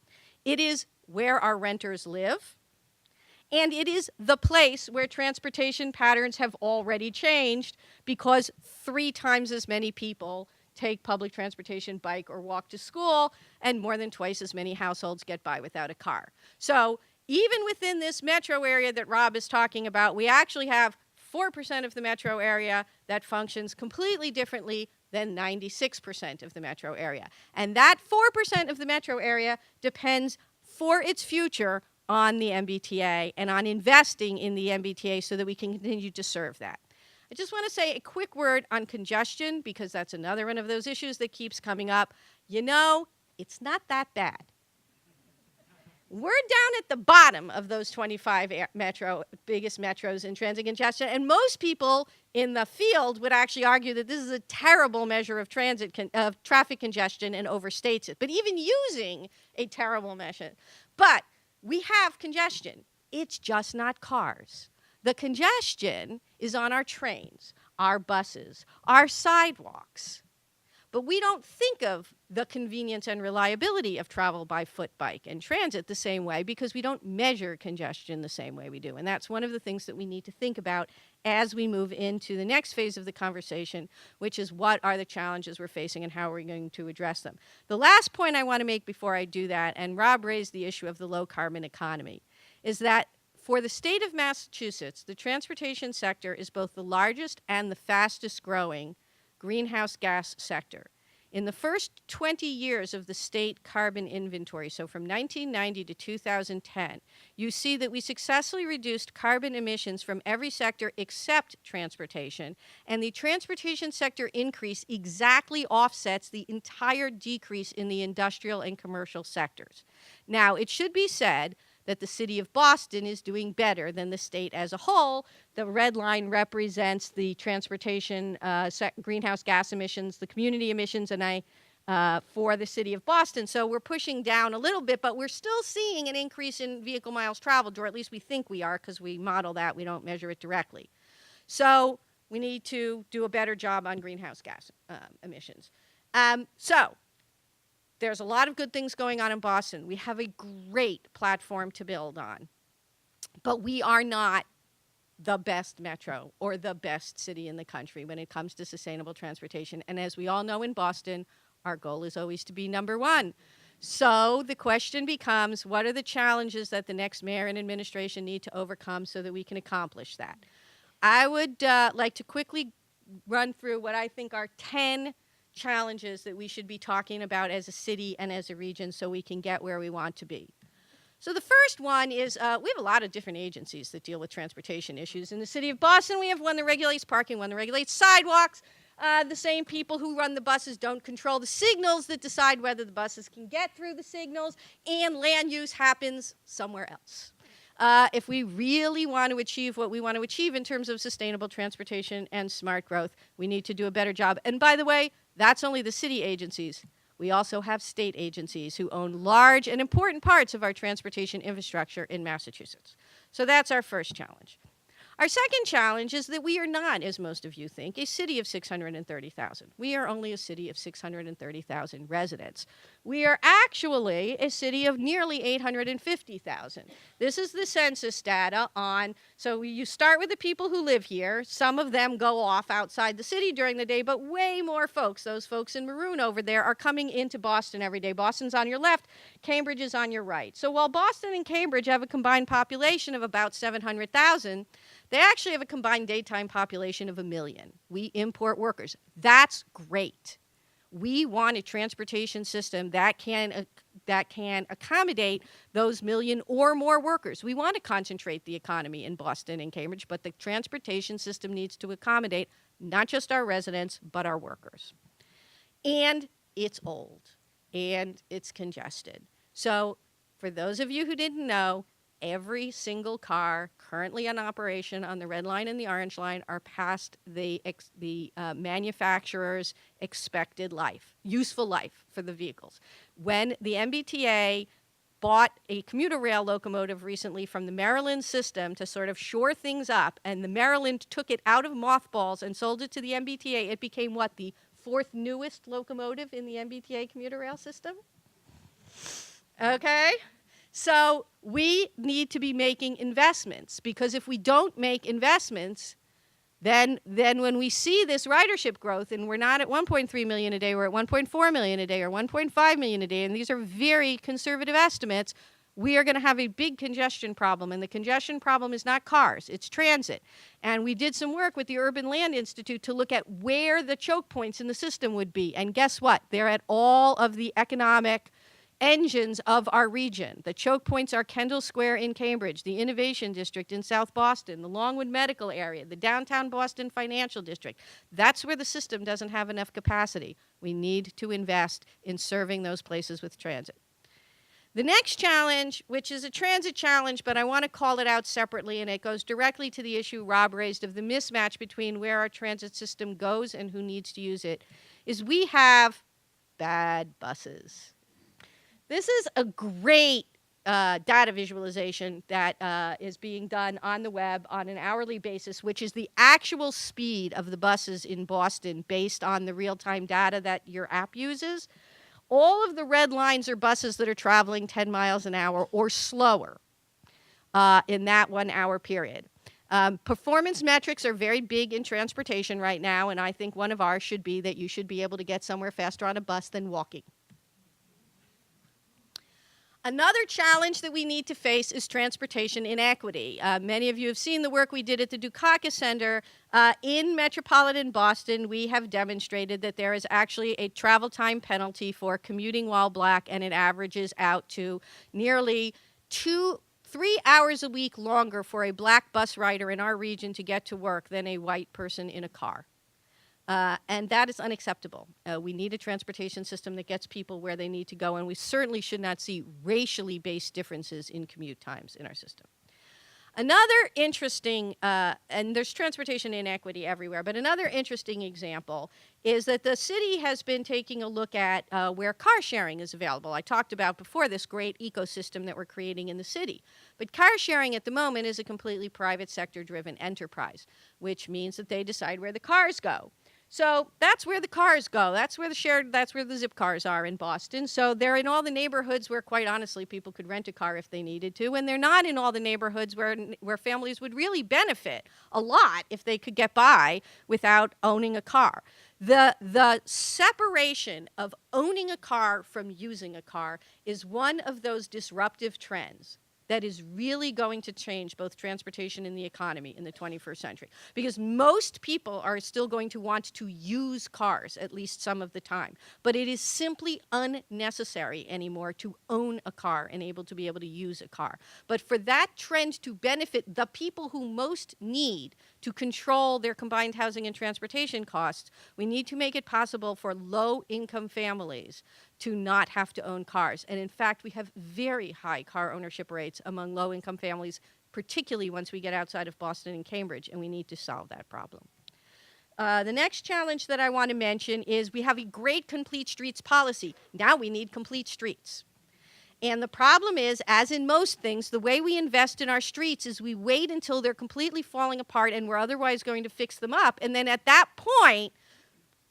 It is where our renters live, and it is the place where transportation patterns have already changed because 3 times as many people take public transportation, bike, or walk to school, and more than twice as many households get by without a car. So even within this metro area that Rob is talking about, we actually have 4% of the metro area that functions completely differently than 96% of the metro area. And that 4% of the metro area depends for its future on the MBTA and on investing in the MBTA so that we can continue to serve that. I just want to say a quick word on congestion, because that's another one of those issues that keeps coming up. You know, it's not that bad. We're down at the bottom of those 25 biggest metros in transit congestion, and most people in the field would actually argue that this is a terrible measure of traffic congestion and overstates it. But even using a terrible measure, but we have congestion. It's just not cars. The congestion is on our trains, our buses, our sidewalks. But we don't think of the convenience and reliability of travel by foot, bike, and transit the same way because we don't measure congestion the same way we do. And that's one of the things that we need to think about as we move into the next phase of the conversation, which is what are the challenges we're facing and how are we going to address them. The last point I want to make before I do that, and Rob raised the issue of the low-carbon economy, is that for the state of Massachusetts, the transportation sector is both the largest and the fastest growing greenhouse gas sector. In the first 20 years of the state carbon inventory, so from 1990 to 2010, you see that we successfully reduced carbon emissions from every sector except transportation, and the transportation sector increase exactly offsets the entire decrease in the industrial and commercial sectors. Now, it should be said that the city of Boston is doing better than the state as a whole. The red line represents the transportation greenhouse gas emissions, the community emissions, and for the city of Boston. So we're pushing down a little bit, but we're still seeing an increase in vehicle miles traveled, or at least we think we are because we model that. We don't measure it directly. So we need to do a better job on greenhouse gas emissions. So there's a lot of good things going on in Boston. We have a great platform to build on. But we are not the best metro or the best city in the country when it comes to sustainable transportation. And as we all know in Boston, our goal is always to be number one. So the question becomes, what are the challenges that the next mayor and administration need to overcome so that we can accomplish that? I would like to quickly run through what I think are 10 challenges that we should be talking about as a city and as a region so we can get where we want to be. So the first one is we have a lot of different agencies that deal with transportation issues. In the city of Boston, we have one that regulates parking, one that regulates sidewalks. The same people who run the buses don't control the signals that decide whether the buses can get through the signals, and land use happens somewhere else. If we really want to achieve what we want to achieve in terms of sustainable transportation and smart growth, we need to do a better job. And by the way, that's only the city agencies. We also have state agencies who own large and important parts of our transportation infrastructure in Massachusetts. So that's our first challenge. Our second challenge is that we are not, as most of you think, a city of 630,000. We are only a city of 630,000 residents. We are actually a city of nearly 850,000. This is the census data on, so you start with the people who live here. Some of them go off outside the city during the day, but way more folks, those folks in maroon over there, are coming into Boston every day. Boston's on your left, Cambridge is on your right. So while Boston and Cambridge have a combined population of about 700,000, they actually have a combined daytime population of 1 million. We import workers. That's great. We want a transportation system that can accommodate those 1 million or more workers. We want to concentrate the economy in Boston and Cambridge, but the transportation system needs to accommodate not just our residents, but our workers. And it's old, and it's congested. So for those of you who didn't know, every single car currently in operation on the red line and the orange line are past the manufacturer's expected life, useful life for the vehicles. When the MBTA bought a commuter rail locomotive recently from the Maryland system to sort of shore things up, and the Maryland took it out of mothballs and sold it to the MBTA, it became what, the 4th newest locomotive in the MBTA commuter rail system? Okay? So we need to be making investments, because if we don't make investments, Then when we see this ridership growth, and we're not at 1.3 million a day, we're at 1.4 million a day or 1.5 million a day, and these are very conservative estimates, we are going to have a big congestion problem. And the congestion problem is not cars, it's transit. And we did some work with the Urban Land Institute to look at where the choke points in the system would be. And guess what? They're at all of the economic engines of our region. The choke points are Kendall Square in Cambridge, the Innovation District in South Boston, the Longwood Medical Area, the downtown Boston Financial District. That's where the system doesn't have enough capacity. We need to invest in serving those places with transit. The next challenge, which is a transit challenge, but I want to call it out separately, and it goes directly to the issue Rob raised of the mismatch between where our transit system goes and who needs to use it, is we have bad buses. This is a great data visualization that is being done on the web on an hourly basis, which is the actual speed of the buses in Boston based on the real-time data that your app uses. All of the red lines are buses that are traveling 10 miles an hour or slower in that 1 hour period. Performance metrics are very big in transportation right now, and I think one of ours should be that you should be able to get somewhere faster on a bus than walking. Another challenge that we need to face is transportation inequity. Many of you have seen the work we did at the Dukakis Center. In metropolitan Boston, we have demonstrated that there is actually a travel time penalty for commuting while black, and it averages out to nearly 3 hours a week longer for a black bus rider in our region to get to work than a white person in a car. And that is unacceptable. We need a transportation system that gets people where they need to go, and we certainly should not see racially based differences in commute times in our system. Another interesting, and there's transportation inequity everywhere, but another interesting example is that the city has been taking a look at where car sharing is available. I talked about before this great ecosystem that we're creating in the city. But car sharing at the moment is a completely private sector driven enterprise, which means that they decide where the cars go. So that's where the cars go. That's where the zip cars are in Boston. So they're in all the neighborhoods where, quite honestly, people could rent a car if they needed to. And they're not in all the neighborhoods where families would really benefit a lot if they could get by without owning a car. The separation of owning a car from using a car is one of those disruptive trends that is really going to change both transportation and the economy in the 21st century. Because most people are still going to want to use cars, at least some of the time. But it is simply unnecessary anymore to own a car and to be able to use a car. But for that trend to benefit the people who most need to control their combined housing and transportation costs, we need to make it possible for low-income families to not have to own cars. And in fact, we have very high car ownership rates among low-income families, particularly once we get outside of Boston and Cambridge, and we need to solve that problem. The next challenge that I want to mention is we have a great complete streets policy. Now we need complete streets. And the problem is, as in most things, the way we invest in our streets is we wait until they're completely falling apart and we're otherwise going to fix them up. And then at that point,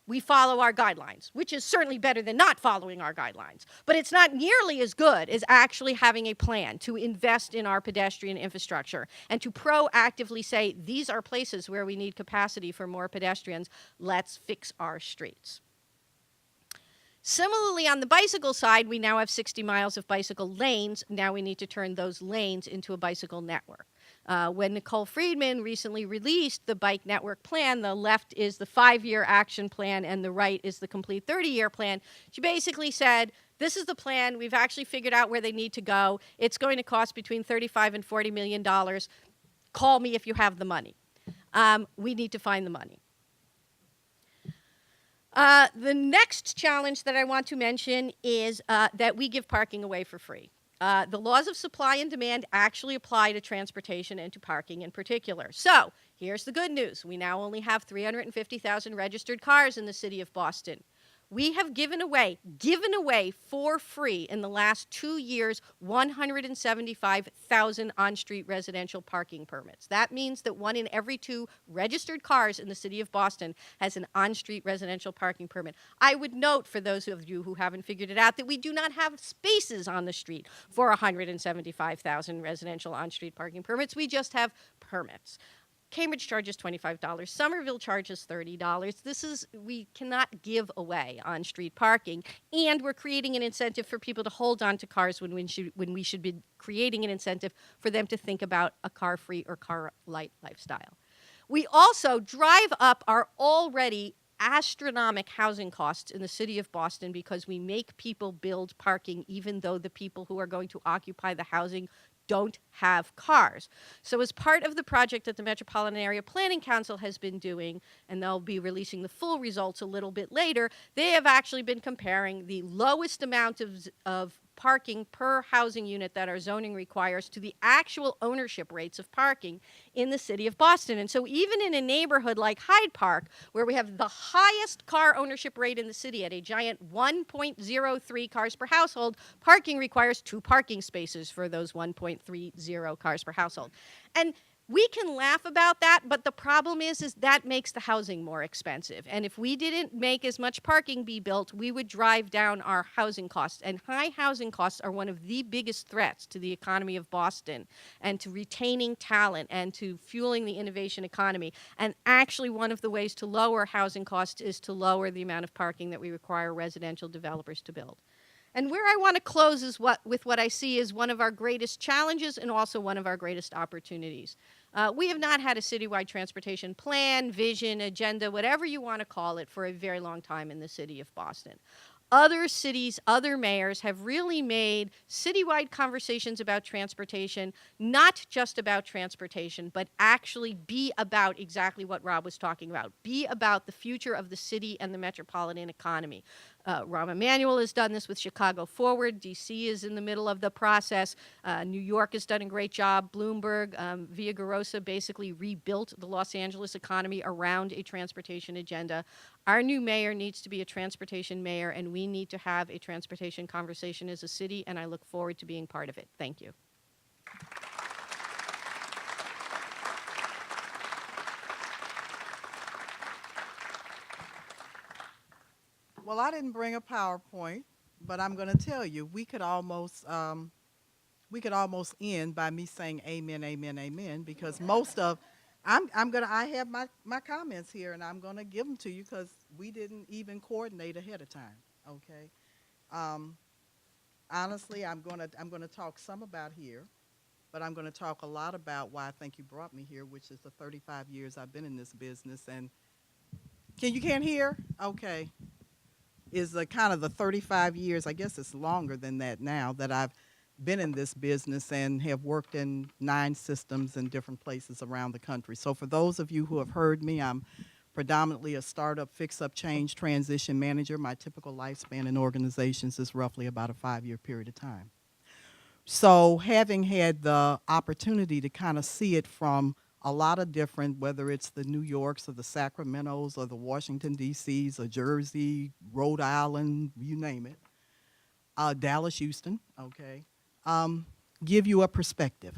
we follow our guidelines, which is certainly better than not following our guidelines. But it's not nearly as good as actually having a plan to invest in our pedestrian infrastructure and to proactively say, these are places where we need capacity for more pedestrians. Let's fix our streets. Similarly, on the bicycle side, we now have 60 miles of bicycle lanes. Now we need to turn those lanes into a bicycle network. When Nicole Friedman recently released the bike network plan, the left is the 5-year action plan and the right is the complete 30-year plan. She basically said, this is the plan. We've actually figured out where they need to go. It's going to cost between $35 and $40 million. Call me if you have the money. We need to find the money. The next challenge that I want to mention is that we give parking away for free. The laws of supply and demand actually apply to transportation and to parking in particular. So here's the good news. We now only have 350,000 registered cars in the city of Boston. We have given away for free in the last 2 years 175,000 on-street residential parking permits. That means that 1 in every 2 registered cars in the city of Boston has an on-street residential parking permit. I would note, for those of you who haven't figured it out, that we do not have spaces on the street for 175,000 residential on-street parking permits. We just have permits. Cambridge charges $25. Somerville charges $30. We cannot give away on-street parking, and we're creating an incentive for people to hold on to cars when we should be creating an incentive for them to think about a car-free or car-light lifestyle. We also drive up our already astronomical housing costs in the city of Boston because we make people build parking even though the people who are going to occupy the housing don't have cars. So as part of the project that the Metropolitan Area Planning Council has been doing, and they'll be releasing the full results a little bit later, they have actually been comparing the lowest amount of parking per housing unit that our zoning requires to the actual ownership rates of parking in the city of Boston. And so even in a neighborhood like Hyde Park, where we have the highest car ownership rate in the city at a giant 1.03 cars per household, parking requires 2 parking spaces for those 1.30 cars per household. And we can laugh about that, but the problem is that makes the housing more expensive. And if we didn't make as much parking be built, we would drive down our housing costs. And high housing costs are one of the biggest threats to the economy of Boston and to retaining talent and to fueling the innovation economy. And actually, one of the ways to lower housing costs is to lower the amount of parking that we require residential developers to build. And where I want to close is with what I see as one of our greatest challenges and also one of our greatest opportunities. We have not had a citywide transportation plan, vision, agenda, whatever you want to call it, for a very long time in the city of Boston. Other cities, other mayors have really made citywide conversations about transportation not just about transportation, but actually be about exactly what Rob was talking about, be about the future of the city and the metropolitan economy. Rahm Emanuel has done this with Chicago Forward. D.C. is in the middle of the process. New York has done a great job. Bloomberg, Villagrosa basically rebuilt the Los Angeles economy around a transportation agenda. Our new mayor needs to be a transportation mayor, and we need to have a transportation conversation as a city, and I look forward to being part of it. Thank you. Well, I didn't bring a PowerPoint, but I'm going to tell you, we could almost end by me saying amen, amen, amen, because I have my comments here, and I'm going to give them to you because we didn't even coordinate ahead of time. Okay. Honestly, I'm going to talk some about here, but I'm going to talk a lot about why I think you brought me here, which is the 35 years I've been in this business. And you can't hear? Okay. Is the kind of the 35 years, I guess it's longer than that now, that I've been in this business and have worked in 9 systems in different places around the country. So for those of you who have heard me, I'm predominantly a startup, fix-up, change, transition manager. My typical lifespan in organizations is roughly about a 5-year period of time. So having had the opportunity to kind of see it from a lot of different, whether it's the New Yorks or the Sacramentos or the Washington, D.C.s or Jersey, Rhode Island, you name it, Dallas, Houston, okay, give you a perspective.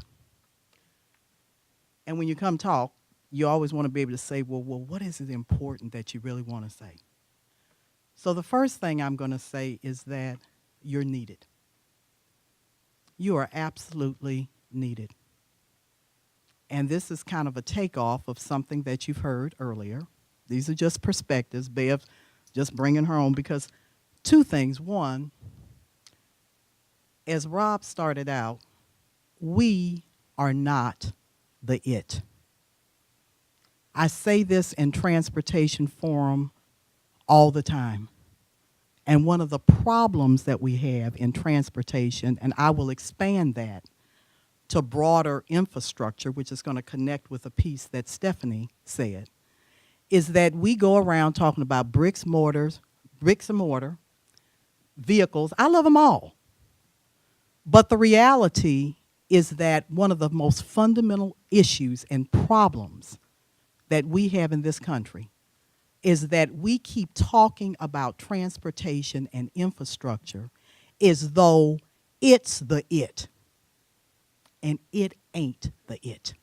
And when you come talk, you always want to be able to say, well, what is it important that you really want to say? So the first thing I'm going to say is that you're needed. You are absolutely needed. And this is kind of a takeoff of something that you've heard earlier. These are just perspectives. Bev just bringing her own, because 2 things. One, as Rob started out, we are not the it. I say this in transportation forum all the time. And one of the problems that we have in transportation, and I will expand that to broader infrastructure, which is going to connect with a piece that Stephanie said, is that we go around talking about bricks and mortar, vehicles. I love them all. But the reality is that one of the most fundamental issues and problems that we have in this country is that we keep talking about transportation and infrastructure as though it's the it. And it ain't the it.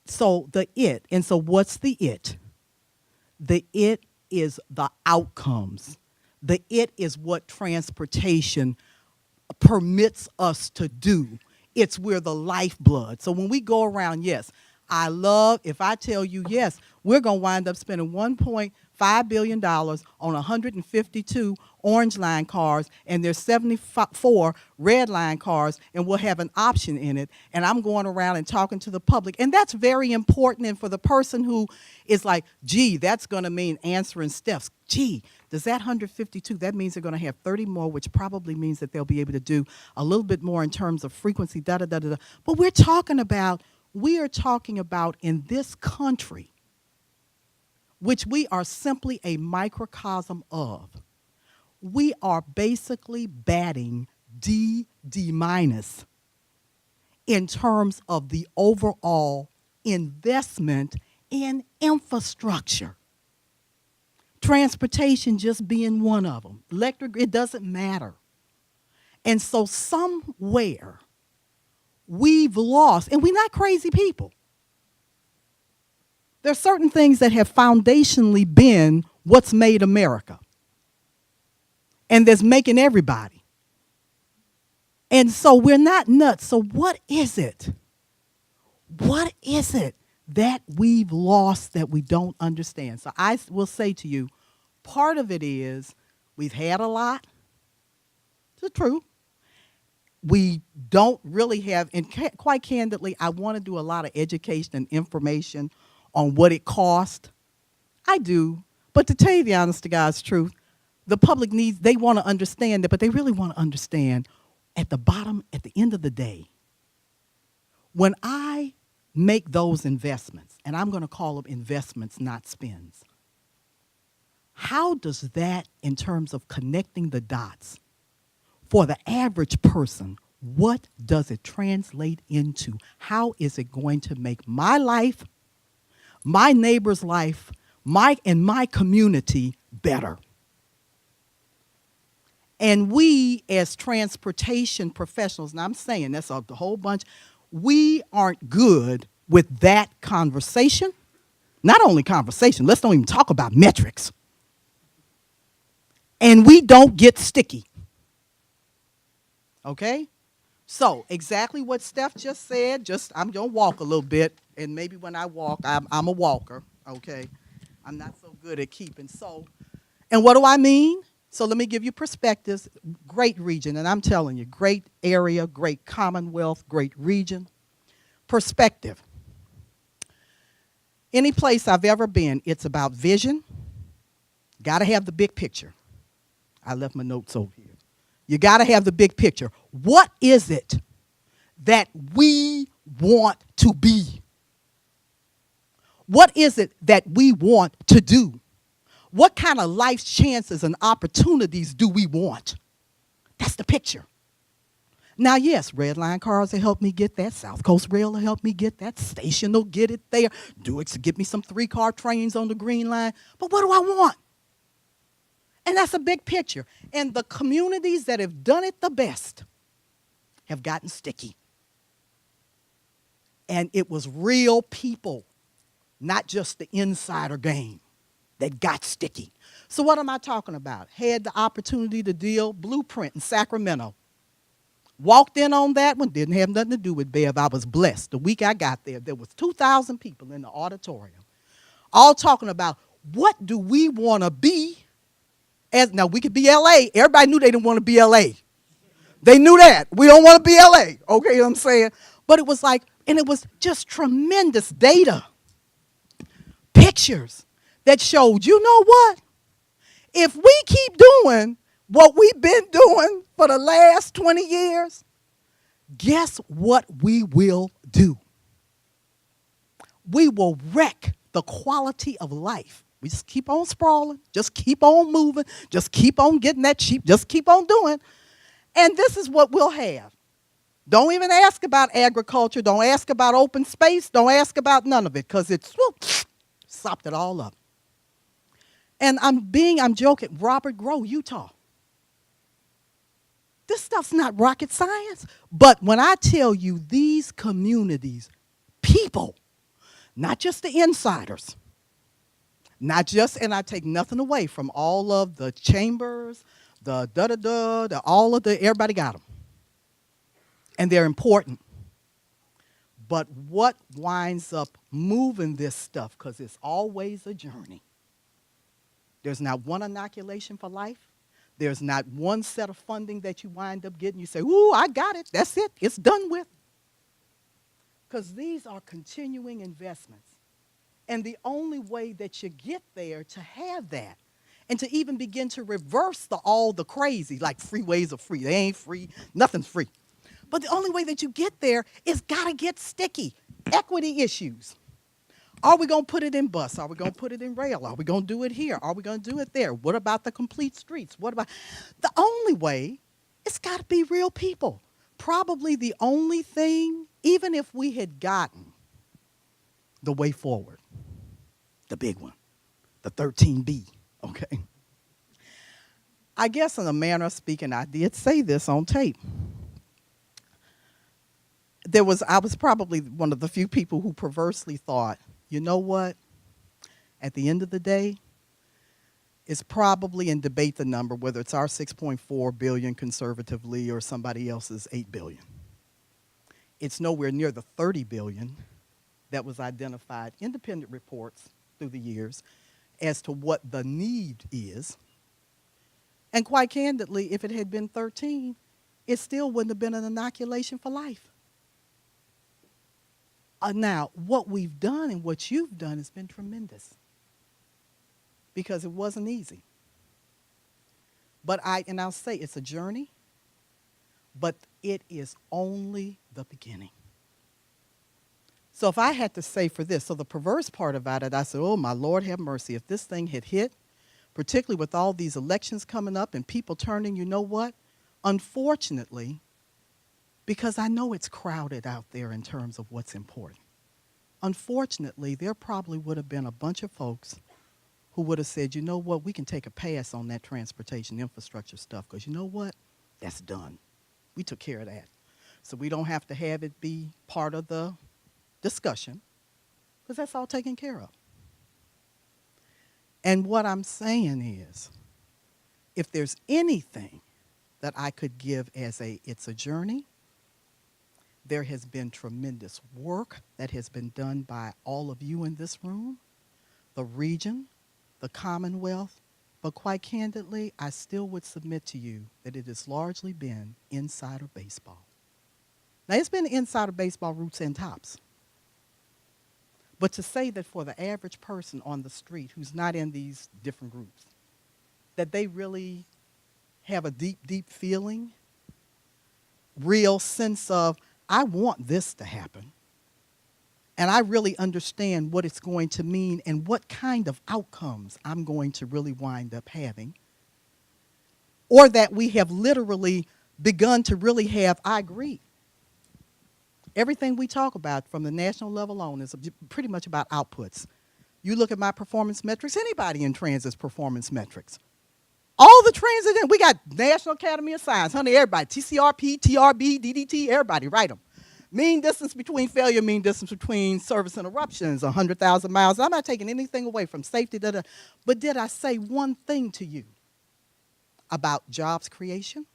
So the it, and so what's the it? The it is the outcomes. The it is what transportation permits us to do we're the lifeblood. So when we go around, yes, if I tell you, yes, we're going to wind up spending $1.5 billion on 152 orange line cars, and there's 74 red line cars, and we'll have an option in it. And I'm going around and talking to the public. And that's very important. And for the person who is like, gee, that's going to mean answering steps. Gee, does that 152, that means they're going to have 30 more, which probably means that they'll be able to do a little bit more in terms of frequency, da-da-da-da-da. But we are talking about in this country, which we are simply a microcosm of, we are basically batting D minus in terms of the overall investment in infrastructure. Transportation just being one of them. Electric, it doesn't matter. And so somewhere we've lost, and we're not crazy people. There are certain things that have foundationally been what's made America. And that's making everybody. And so we're not nuts. So what is it? What is it that we've lost that we don't understand? So I will say to you, part of it is we've had a lot. It's true. We don't really have, and quite candidly, I want to do a lot of education and information on what it costs. I do. But to tell you the honest to God's truth, the public needs, they want to understand it, but they really want to understand at the end of the day, when I make those investments, and I'm going to call them investments, not spends, how does that, in terms of connecting the dots, for the average person, what does it translate into? How is it going to make my life, my neighbor's life, and my community better? And we, as transportation professionals, and I'm saying that's a whole bunch, we aren't good with that conversation. Not only conversation, let's don't even talk about metrics. And we don't get sticky. Okay? So, exactly what Steph just said, I'm going to walk a little bit, and maybe when I walk, I'm a walker, okay? I'm not so good at keeping. So, and what do I mean? So let me give you perspectives. Great region, and I'm telling you, great area, great commonwealth, great region. Perspective. Any place I've ever been, it's about vision. Got to have the big picture. I left my notes over here. You got to have the big picture. What is it that we want to be? What is it that we want to do? What kind of life's chances and opportunities do we want? That's the picture. Now, yes, red line cars will help me get that. South Coast Rail will help me get that. Station will get it there. Dukakis will get me some 3-car trains on the green line. But what do I want? And that's a big picture. And the communities that have done it the best have gotten sticky. And it was real people, not just the insider game, that got sticky. So what am I talking about? Had the opportunity to deal Blueprint in Sacramento. Walked in on that one, didn't have nothing to do with Bev. I was blessed. The week I got there, there was 2,000 people in the auditorium, all talking about what do we want to be. Now, we could be L.A. Everybody knew they didn't want to be L.A. They knew that. We don't want to be L.A., okay, you know what I'm saying? But it was like, and it was just tremendous data, pictures that showed, you know what? If we keep doing what we've been doing for the last 20 years, guess what we will do? We will wreck the quality of life. We just keep on sprawling, just keep on moving, just keep on getting that cheap, just keep on doing. And this is what we'll have. Don't even ask about agriculture, don't ask about open space, don't ask about none of it, because it's sopped it all up. And I'm joking, Robert Grow, Utah. This stuff's not rocket science. But when I tell you these communities, people, not just the insiders, not just, and I take nothing away from all of the chambers, the all of the, everybody got them. And they're important. But what winds up moving this stuff, because it's always a journey. There's not one inoculation for life. There's not one set of funding that you wind up getting. You say, ooh, I got it. That's it. It's done with. Because these are continuing investments. And the only way that you get there to have that and to even begin to reverse all the crazy, like freeways are free. They ain't free. Nothing's free. But the only way that you get there is got to get sticky. Equity issues. Are we going to put it in bus? Are we going to put it in rail? Are we going to do it here? Are we going to do it there? What about the complete streets? What about the only way? It's got to be real people. Probably the only thing, even if we had gotten the way forward, the big one, the 13B, okay? I guess in a manner of speaking, I did say this on tape. I was probably one of the few people who perversely thought, you know what? At the end of the day, it's probably, in debate the number, whether it's our 6.4 billion conservatively or somebody else's 8 billion. It's nowhere near the 30 billion that was identified, independent reports through the years, as to what the need is. And quite candidly, if it had been 13, it still wouldn't have been an inoculation for life. Now, what we've done and what you've done has been tremendous because it wasn't easy. But I'll say it's a journey, but it is only the beginning. So if I had to say for this, so the perverse part about it, I said, oh, my Lord have mercy. If this thing had hit, particularly with all these elections coming up and people turning, you know what? Unfortunately, because I know it's crowded out there in terms of what's important. Unfortunately, there probably would have been a bunch of folks who would have said, you know what, we can take a pass on that transportation infrastructure stuff because you know what, that's done. We took care of that. So we don't have to have it be part of the discussion because that's all taken care of. And what I'm saying is, if there's anything that I could give as it's a journey, there has been tremendous work that has been done by all of you in this room, the region, the Commonwealth, but quite candidly, I still would submit to you that it has largely been insider baseball. Now, it's been insider baseball roots and tops. But to say that for the average person on the street who's not in these different groups, that they really have a deep, deep feeling, real sense of, I want this to happen, and I really understand what it's going to mean and what kind of outcomes I'm going to really wind up having, or that we have literally begun to really have, I agree. Everything we talk about from the national level on is pretty much about outputs. You look at my performance metrics, anybody in transit's performance metrics. All the transit, we got National Academy of Science, honey, everybody, TCRP, TRB, DDT, everybody, write them. Mean distance between failure, mean distance between service interruptions, 100,000 miles. I'm not taking anything away from safety, but did I say one thing to you about jobs creation?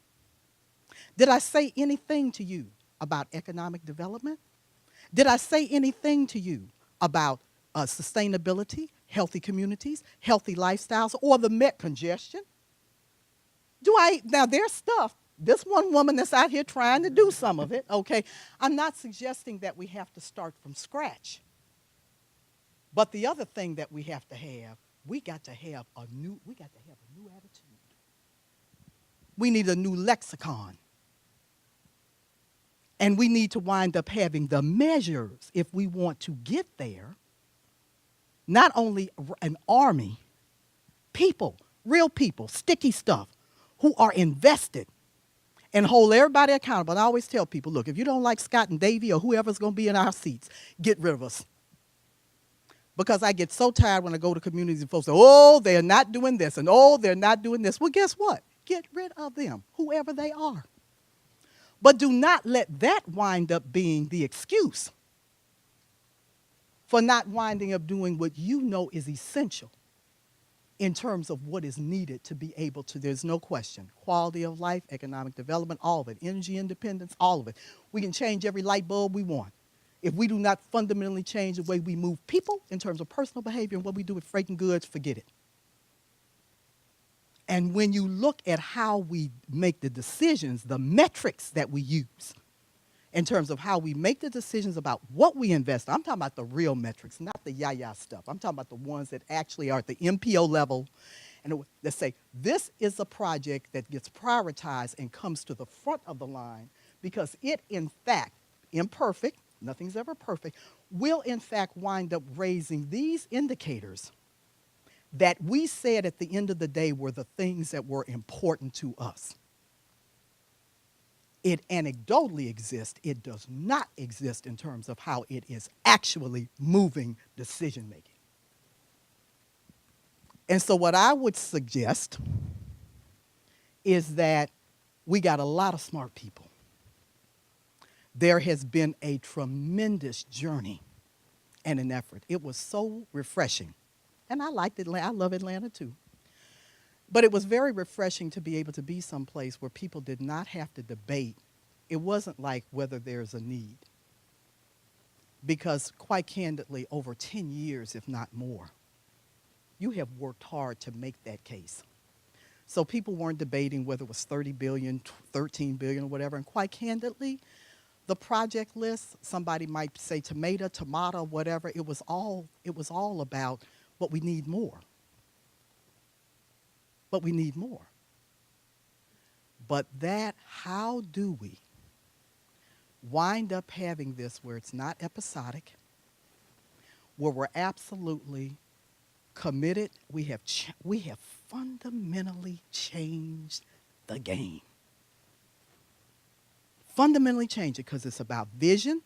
Did I say anything to you about economic development? Did I say anything to you about sustainability, healthy communities, healthy lifestyles, or the congestion? Now there's stuff, this one woman that's out here trying to do some of it, okay? I'm not suggesting that we have to start from scratch. But the other thing that we have to have, we got to have a new attitude. We need a new lexicon. And we need to wind up having the measures if we want to get there, not only an army, people, real people, sticky stuff, who are invested and hold everybody accountable. And I always tell people, look, if you don't like Scott and Davey or whoever's going to be in our seats, get rid of us. Because I get so tired when I go to communities and folks say, oh, they're not doing this, and oh, they're not doing this. Well, guess what? Get rid of them, whoever they are. But do not let that wind up being the excuse for not winding up doing what you know is essential in terms of what is needed to be able to, there's no question, quality of life, economic development, all of it, energy independence, all of it. We can change every light bulb we want. If we do not fundamentally change the way we move people in terms of personal behavior and what we do with freight and goods, forget it. And when you look at how we make the decisions, the metrics that we use in terms of how we make the decisions about what we invest, I'm talking about the real metrics, not the yah-yah stuff. I'm talking about the ones that actually are at the MPO level and that say, this is a project that gets prioritized and comes to the front of the line because it, in fact, imperfect, nothing's ever perfect, will, in fact, wind up raising these indicators that we said at the end of the day were the things that were important to us. It anecdotally exists. It does not exist in terms of how it is actually moving decision making. And so what I would suggest is that we got a lot of smart people. There has been a tremendous journey and an effort. It was so refreshing. And I liked Atlanta. I love Atlanta too. But it was very refreshing to be able to be someplace where people did not have to debate. It wasn't like whether there's a need. Because quite candidly, over 10 years, if not more, you have worked hard to make that case. So people weren't debating whether it was 30 billion, 13 billion, or whatever. And quite candidly, the project list, somebody might say tomato, whatever, it was all about but we need more. But we need more. But that, how do we wind up having this where it's not episodic, where we're absolutely committed, we have fundamentally changed the game. Fundamentally change it because it's about vision.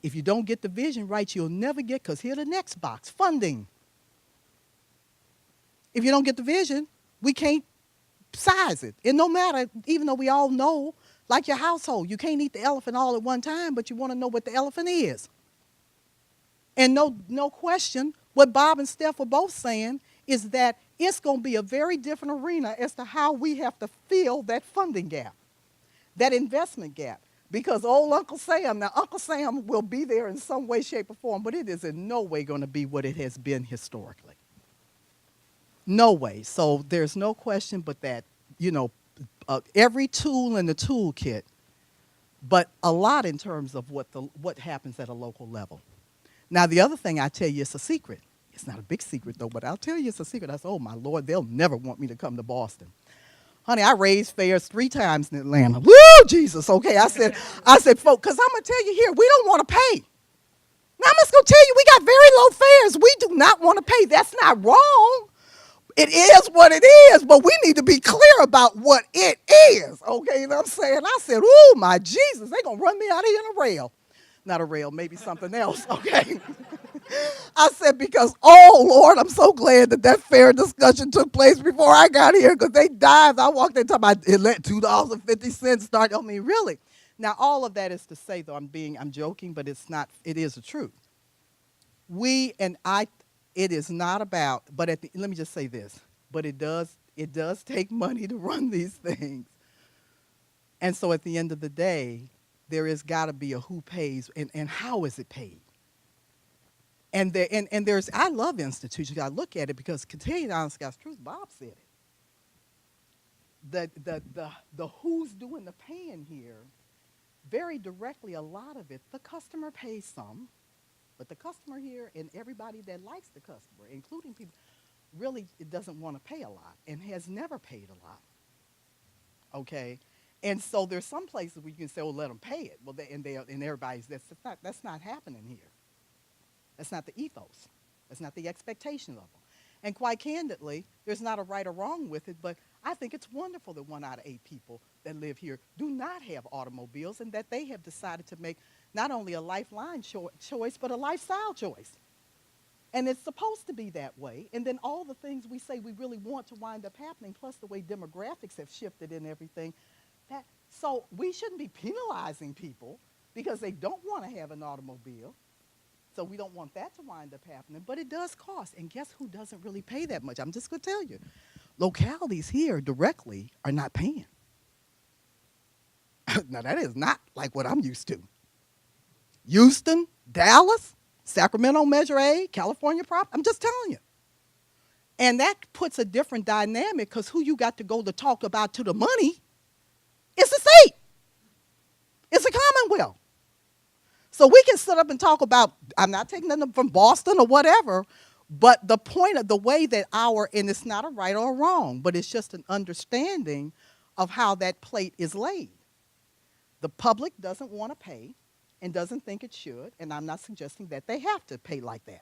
If you don't get the vision right, you'll never get, because here's the next box, funding. If you don't get the vision, we can't size it. And no matter, even though we all know, like your household, you can't eat the elephant all at one time, but you want to know what the elephant is. And no question, what Bob and Steph were both saying is that it's going to be a very different arena as to how we have to fill that funding gap, that investment gap. Because old Uncle Sam, now Uncle Sam will be there in some way, shape, or form, but it is in no way going to be what it has been historically. No way. So there's no question but that, every tool in the toolkit, but a lot in terms of what happens at a local level. Now, the other thing I tell you, it's a secret. It's not a big secret, though, but I'll tell you it's a secret. I said, oh, my Lord, they'll never want me to come to Boston. Honey, I raised fares 3 times in Atlanta. Woo, Jesus, okay. I said, folks, because I'm going to tell you here, we don't want to pay. Now, I'm just going to tell you, we got very low fares. We do not want to pay. That's not wrong. It is what it is, but we need to be clear about what it is, okay? You know what I'm saying? I said, oh, my Jesus, they're going to run me out of here in a rail. Not a rail, maybe something else, okay? I said, because, oh, Lord, I'm so glad that fare discussion took place before I got here, because they dived. I walked in talking about it let $2.50 start. I mean, really. Now, all of that is to say, though, I'm joking, but it's not, it is the truth. It is not about, but let me just say this, but it does take money to run these things. And so at the end of the day, there has got to be a who pays and how is it paid. And there's, I love institutions. I look at it because, to tell you the honest God's truth, Bob said it. The who's doing the paying here, very directly, a lot of it, the customer pays some. But the customer here and everybody that likes the customer, including people, really it doesn't want to pay a lot and has never paid a lot. Okay? And so there's some places where you can say, oh, let them pay it. Well, and everybody's, that's not happening here. That's not the ethos. That's not the expectation level. And quite candidly, there's not a right or wrong with it, but I think it's wonderful that 1 out of 8 people that live here do not have automobiles and that they have decided to make not only a lifeline choice, but a lifestyle choice. And it's supposed to be that way. And then all the things we say we really want to wind up happening, plus the way demographics have shifted and everything. So we shouldn't be penalizing people because they don't want to have an automobile. So we don't want that to wind up happening. But it does cost. And guess who doesn't really pay that much? I'm just going to tell you. Localities here directly are not paying. Now, that is not like what I'm used to. Houston, Dallas, Sacramento Measure A, California Prop. I'm just telling you. And that puts a different dynamic because who you got to go to talk about to the money is the state. It's a Commonwealth. So we can sit up and talk about, I'm not taking them from Boston or whatever, but the point of the way that and it's not a right or a wrong, but it's just an understanding of how that plate is laid. The public doesn't want to pay and doesn't think it should, and I'm not suggesting that they have to pay like that.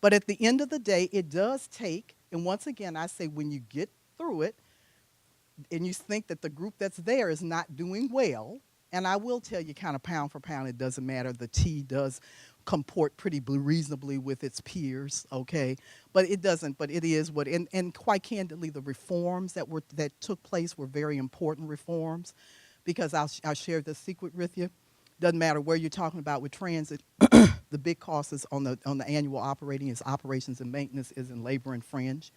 But at the end of the day, it does take, and once again, I say when you get through it and you think that the group that's there is not doing well, and I will tell you kind of pound for pound, it doesn't matter. The T does comport pretty reasonably with its peers, okay? But it doesn't, but it is what, and quite candidly, the reforms that took place were very important reforms, because I'll share this secret with you. Doesn't matter where you're talking about with transit, the big cost is on the annual operating is operations and maintenance is in labor and fringe.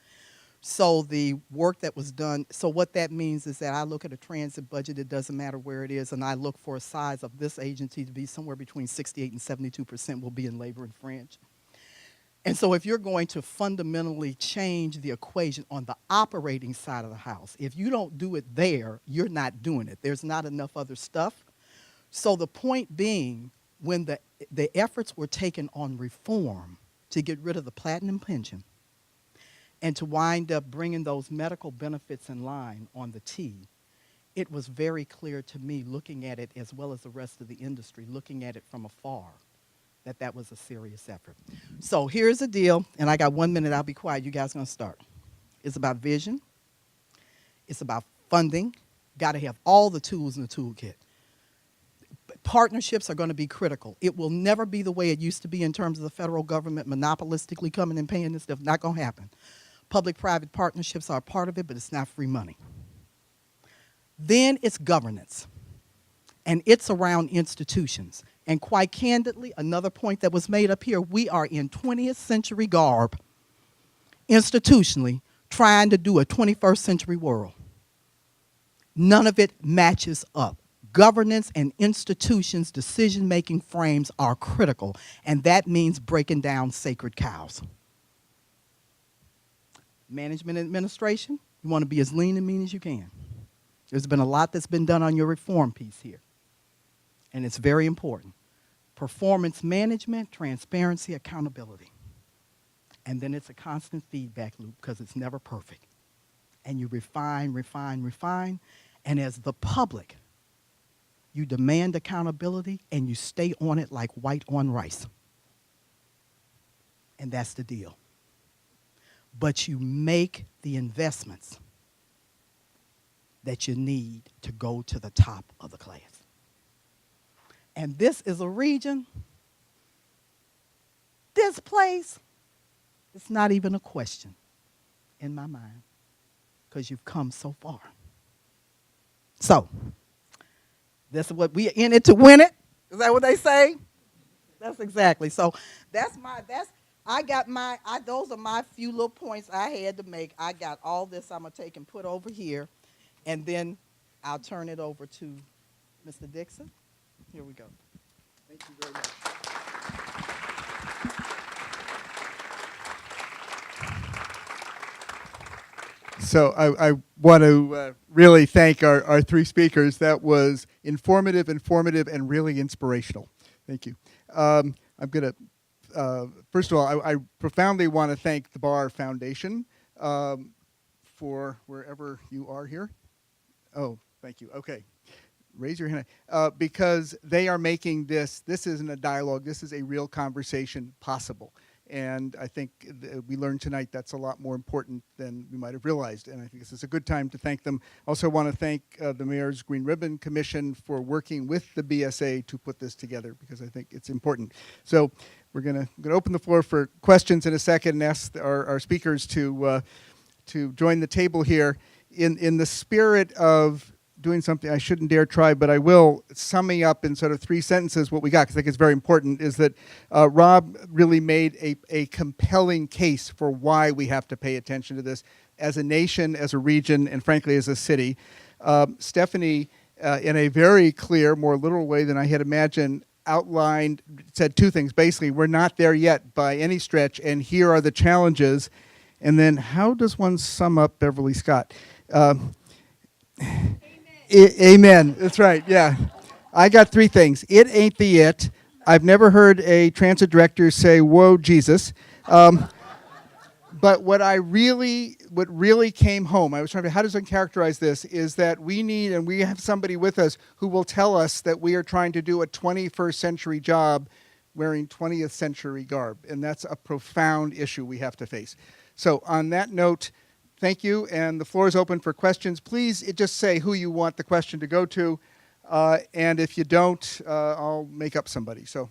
So the work that was done, so what that means is that I look at a transit budget, it doesn't matter where it is, and I look for a size of this agency to be somewhere between 68 and 72% will be in labor and fringe. And so if you're going to fundamentally change the equation on the operating side of the house, if you don't do it there, you're not doing it. There's not enough other stuff. So the point being, when the efforts were taken on reform to get rid of the platinum pension and to wind up bringing those medical benefits in line on the T, it was very clear to me, looking at it as well as the rest of the industry, looking at it from afar, that was a serious effort. So here's the deal, and I got 1 minute, I'll be quiet, you guys are gonna start. It's about vision, it's about funding, gotta have all the tools in the toolkit. Partnerships are going to be critical. It will never be the way it used to be in terms of the federal government monopolistically coming and paying this stuff. Not going to happen. Public-private partnerships are a part of it, but it's not free money. Then it's governance, and it's around institutions. And quite candidly, another point that was made up here, we are in 20th century garb, institutionally, trying to do a 21st century world. None of it matches up. Governance and institutions' decision-making frames are critical, and that means breaking down sacred cows. Management and administration, you want to be as lean and mean as you can. There's been a lot that's been done on your reform piece here, and it's very important. Performance management, transparency, accountability. And then it's a constant feedback loop because it's never perfect. And you refine, refine, refine, and as the public, you demand accountability, and you stay on it like white on rice. And that's the deal. But you make the investments that you need to go to the top of the class. And this is a region, this place, it's not even a question in my mind, because you've come so far. So, this is what we are in it to win it. Is that what they say? That's exactly. So those are my few little points I had to make. I got all this I'm going to take and put over here, and then I'll turn it over to Mr. Dixon. Here we go. Thank you very much. So I want to really thank our three speakers. That was informative, and really inspirational. Thank you. I'm going to, first of all, I profoundly want to thank the Bar Foundation for wherever you are here. Oh, thank you. Okay. Raise your hand. Because they are making this isn't a dialogue, this is a real conversation possible. And I think we learned tonight that's a lot more important than we might have realized. And I think this is a good time to thank them. Also want to thank the Mayor's Green Ribbon Commission for working with the BSA to put this together, because I think it's important. So we're going to open the floor for questions in a second and ask our speakers to join the table here. In the spirit of doing something I shouldn't dare try, but I will, summing up in sort of 3 sentences what we got, because I think it's very important, is that Rob really made a compelling case for why we have to pay attention to this as a nation, as a region, and frankly as a city. Stephanie, in a very clear, more literal way than I had imagined, outlined, said two things. Basically, we're not there yet by any stretch, and here are the challenges. And then how does one sum up Beverly Scott? Amen. That's right, yeah. I got three things. It ain't the it. I've never heard a transit director say, whoa, Jesus. But what really came home, I was trying to, how does one characterize this, is that we need, and we have somebody with us who will tell us that we are trying to do a 21st century job wearing 20th century garb. And that's a profound issue we have to face. So on that note, thank you, and the floor is open for questions. Please just say who you want the question to go to, and if you don't, I'll make up somebody. So.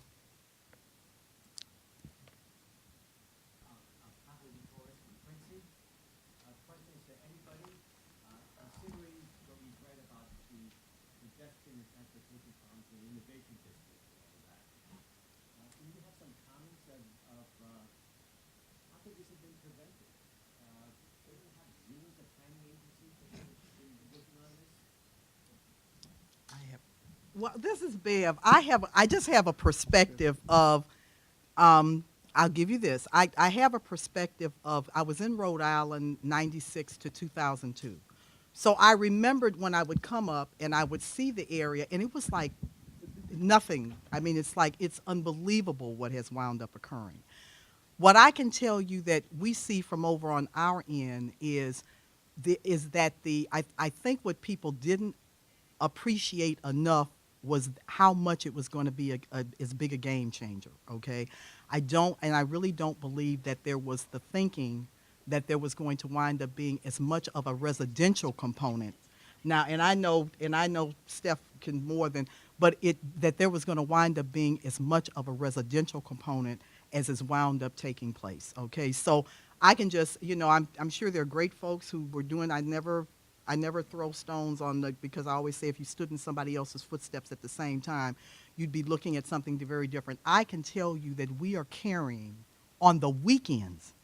Well, this is Bev. I just have a perspective of, I'll give you this. I have a perspective of, I was in Rhode Island 96 to 2002. So I remembered when I would come up and I would see the area, and it was like nothing. I mean, it's like, it's unbelievable what has wound up occurring. What I can tell you that we see from over on our end is that I think what people didn't appreciate enough was how much it was going to be as big a game changer, okay? I really don't believe that there was the thinking that there was going to wind up being as much of a residential component. Now, and I know Steph can more than, but that there was going to wind up being as much of a residential component as has wound up taking place, okay? So I can just, I'm sure there are great folks who were doing, I never throw stones on because I always say if you stood in somebody else's footsteps at the same time, you'd be looking at something very different. I can tell you that we are carrying on the weekends,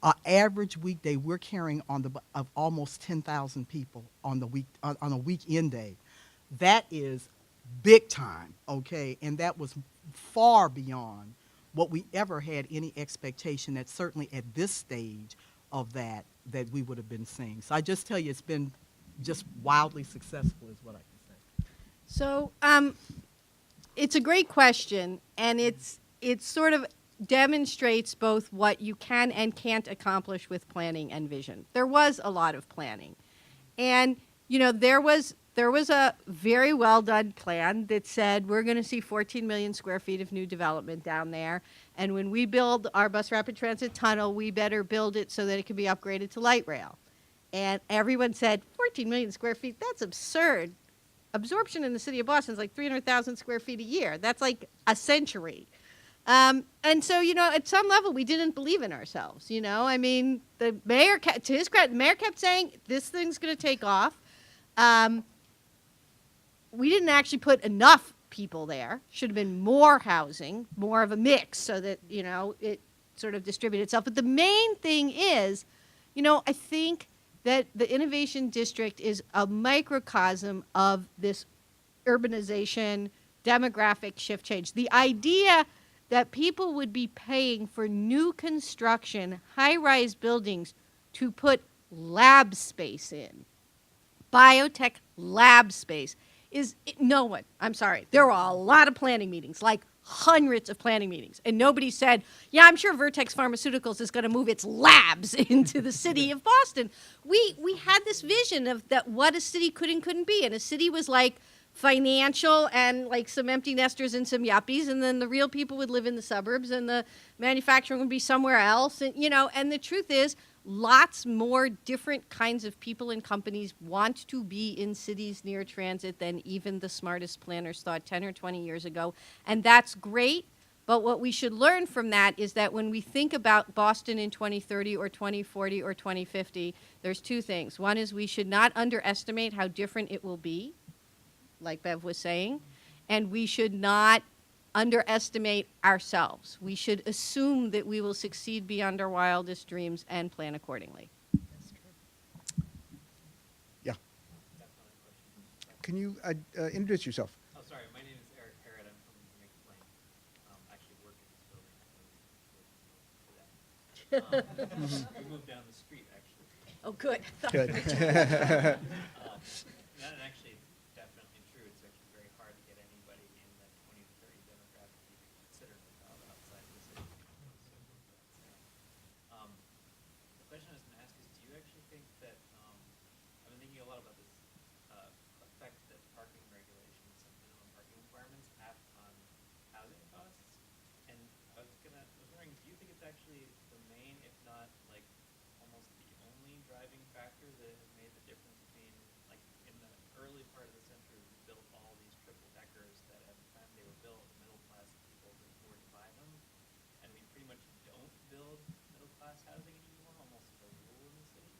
our average weekday, we're carrying of almost 10,000 people on a weekend day. That is big time, okay? And that was far beyond what we ever had any expectation that certainly at this stage of that we would have been seeing. So I just tell you, it's been just wildly successful is what I can say. So it's a great question, and it sort of demonstrates both what you can and can't accomplish with planning and vision. There was a lot of planning. And, there was a very well done plan that said we're going to see 14 million square feet of new development down there. And when we build our bus rapid transit tunnel, we better build it so that it can be upgraded to light rail. And everyone said, 14 million square feet, that's absurd. Absorption in the city of Boston is like 300,000 square feet a year. That's like a century. And so, at some level, we didn't believe in ourselves. I mean, the mayor, to his credit, the mayor kept saying, this thing's going to take off. We didn't actually put enough people there. Should have been more housing, more of a mix so that, it sort of distributed itself. But the main thing is, I think that the Innovation District is a microcosm of this urbanization, demographic shift change. The idea that people would be paying for new construction, high-rise buildings to put lab space in, biotech lab space, is no one. I'm sorry. There were a lot of planning meetings, like hundreds of planning meetings, and nobody said, yeah, I'm sure Vertex Pharmaceuticals is going to move its labs into the city of Boston. We had this vision of that what a city could and couldn't be, and a city was like financial and like some empty nesters and some yuppies, and then the real people would live in the suburbs, and the manufacturing would be somewhere else, and and the truth is, lots more different kinds of people and companies want to be in cities near transit than even the smartest planners thought 10 or 20 years ago. And that's great, but what we should learn from that is that when we think about Boston in 2030 or 2040 or 2050, there's two things. One is we should not underestimate how different it will be, like Bev was saying, and we should not underestimate ourselves. We should assume that we will succeed beyond our wildest dreams and plan accordingly. That's true. Yeah. Can you introduce yourself? Oh, sorry. My name is Eric Parrott. I'm from We moved down the street, actually. Oh, good. Good. That actually definitely true. It's actually very hard to get anybody in that 20 to 30 demographic to even consider the job outside the city. The question I was going to ask is, do you actually think that, I've been thinking a lot about this effect that parking regulations and minimum parking requirements have on housing costs. And I was wondering, do you think it's actually the main, if not like almost the only driving factor that has made the difference between, like, in the early part of the century, we built all these triple deckers that at the time they were built, middle class people could afford to buy them, and we pretty much don't build middle class housing anymore, almost as a rule in the city.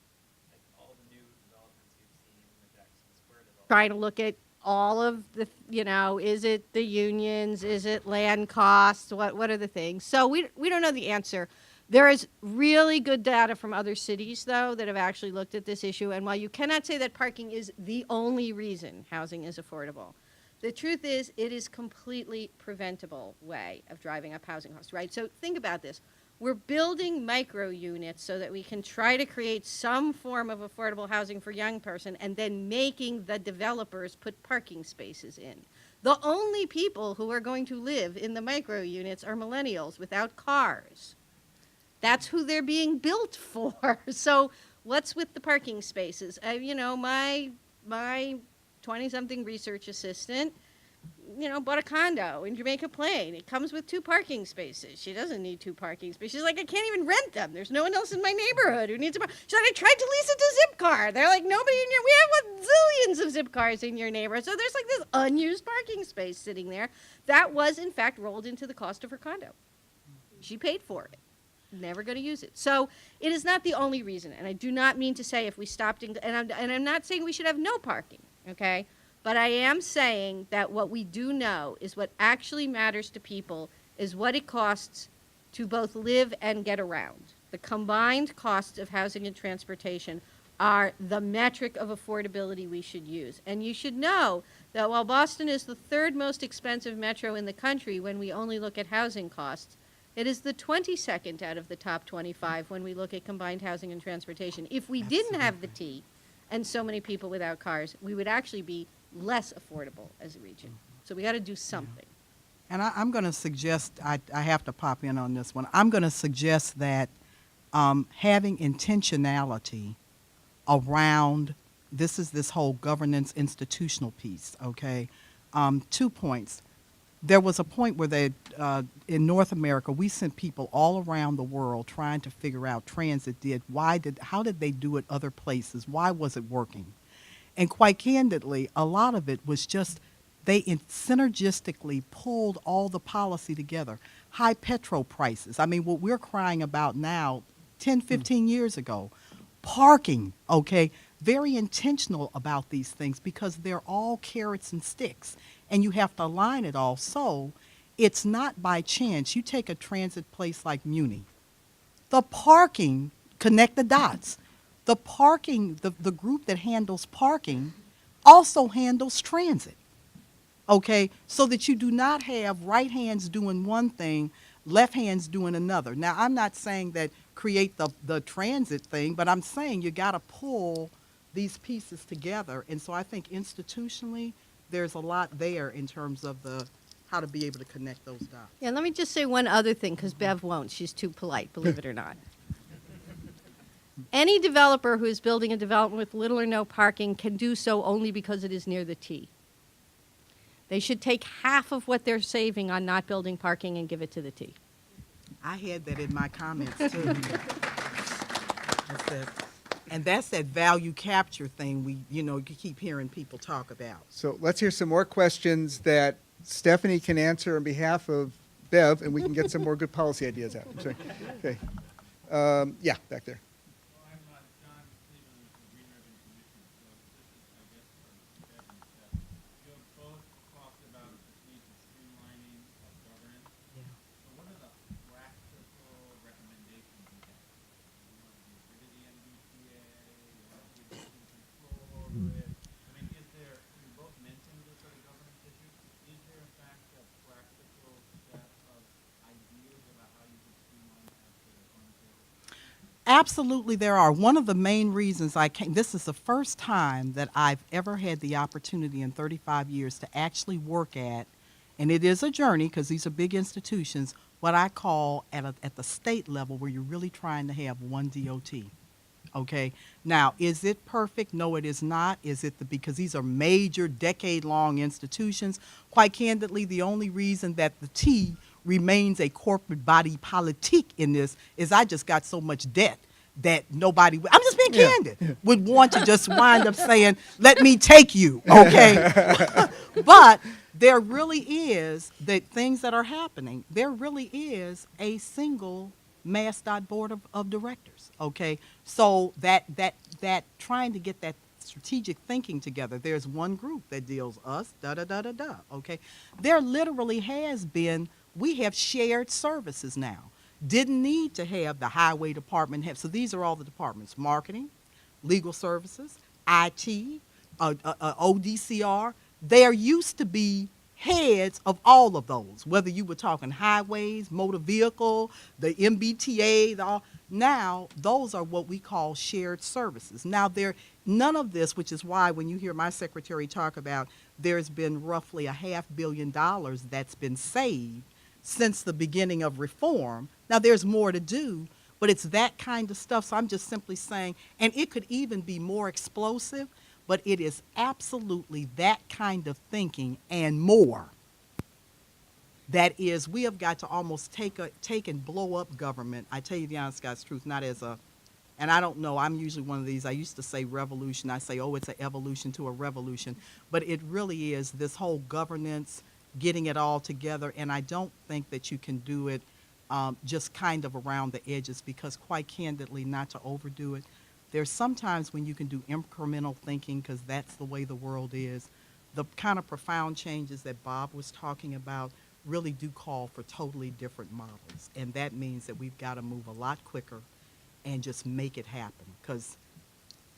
Like all the new developments you've seen in the Jackson Square development. Trying to look at all of the, is it the unions? Is it land costs? What are the things? So we don't know the answer. There is really good data from other cities, though, that have actually looked at this issue. And while you cannot say that parking is the only reason housing is affordable, the truth is it is completely preventable way of driving up housing costs, right? So think about this. We're building micro units so that we can try to create some form of affordable housing for young person and then making the developers put parking spaces in. The only people who are going to live in the micro units are millennials without cars. That's who they're being built for. So what's with the parking spaces? My 20-something research assistant, bought a condo in Jamaica Plain. It comes with 2 parking spaces. She doesn't need 2 parking spaces. She's like, I can't even rent them. There's no one else in my neighborhood who needs a park. She's like, I tried to lease it to Zipcar. They're like, nobody in we have zillions of Zipcars in your neighborhood. So there's like this unused parking space sitting there. That was, in fact, rolled into the cost of her condo. She paid for it. Never going to use it. So it is not the only reason. And I do not mean to say if we stopped, and I'm not saying we should have no parking, okay? But I am saying that what we do know is what actually matters to people is what it costs to both live and get around. The combined costs of housing and transportation are the metric of affordability we should use. And you should know that while Boston is the 3rd most expensive metro in the country when we only look at housing costs, it is the 22nd out of the top 25 when we look at combined housing and transportation. If we didn't have the T and so many people without cars, we would actually be less affordable as a region. So we got to do something. And I'm going to suggest, I have to pop in on this one. I'm going to suggest that having intentionality around, this whole governance institutional piece, okay? 2 points. There was a point where in North America, we sent people all around the world trying to figure out transit how did they do it other places? Why was it working? And quite candidly, a lot of it was just they synergistically pulled all the policy together. High petrol prices. I mean, what we're crying about now, 10, 15 years ago. Parking, okay? Very intentional about these things because they're all carrots and sticks. And you have to align it all. So it's not by chance. You take a transit place like Muni. The parking, connect the dots. The parking, the group that handles parking also handles transit, okay? So that you do not have right hands doing one thing, left hands doing another. Now, I'm not saying that create the transit thing, but I'm saying you got to pull these pieces together. And so I think institutionally, there's a lot there in terms of how to be able to connect those dots. Yeah, let me just say one other thing, because Bev won't. She's too polite, believe it or not. Any developer who is building a development with little or no parking can do so only because it is near the T. They should take half of what they're saving on not building parking and give it to the T. I had that in my comments, too. And that's that value capture thing you keep hearing people talk about. So let's hear some more questions that Stephanie can answer on behalf of Bev, and we can get some more good policy ideas out. I'm sorry. Okay. Yeah, back there. Absolutely, there are. One of the main reasons I came, this is the first time that I've ever had the opportunity in 35 years to actually work at, and it is a journey because these are big institutions, what I call at the state level where you're really trying to have one DOT. Okay, now is it perfect? No, it is not. Is it because these are major decade-long institutions? Quite candidly, the only reason that the T remains a corporate body politic in this is I just got so much debt that nobody, I'm just being candid, would want to just wind up saying, let me take you, okay? But there really is, the things that are happening, there really is a single MassDOT board of directors, okay? So that trying to get that strategic thinking together, there's one group that deals us, da-da-da-da-da, okay? There literally has been, we have shared services now. Didn't need to have the highway department have, so these are all the departments, marketing, legal services, IT, ODCR. There used to be heads of all of those, whether you were talking highways, motor vehicle, the MBTA, now those are what we call shared services. Now none of this, which is why when you hear my secretary talk about there's been roughly $500 million that's been saved since the beginning of reform. Now there's more to do, but it's that kind of stuff. So I'm just simply saying, and it could even be more explosive, but it is absolutely that kind of thinking and more. That is, we have got to almost take and blow up government. I tell you the honest God's truth, not as a, and I don't know, I'm usually one of these, I used to say revolution, I say, oh, it's an evolution to a revolution, but it really is this whole governance, getting it all together, and I don't think that you can do it just kind of around the edges because quite candidly, not to overdo it, there's sometimes when you can do incremental thinking because that's the way the world is. The kind of profound changes that Bob was talking about really do call for totally different models, and that means that we've got to move a lot quicker and just make it happen because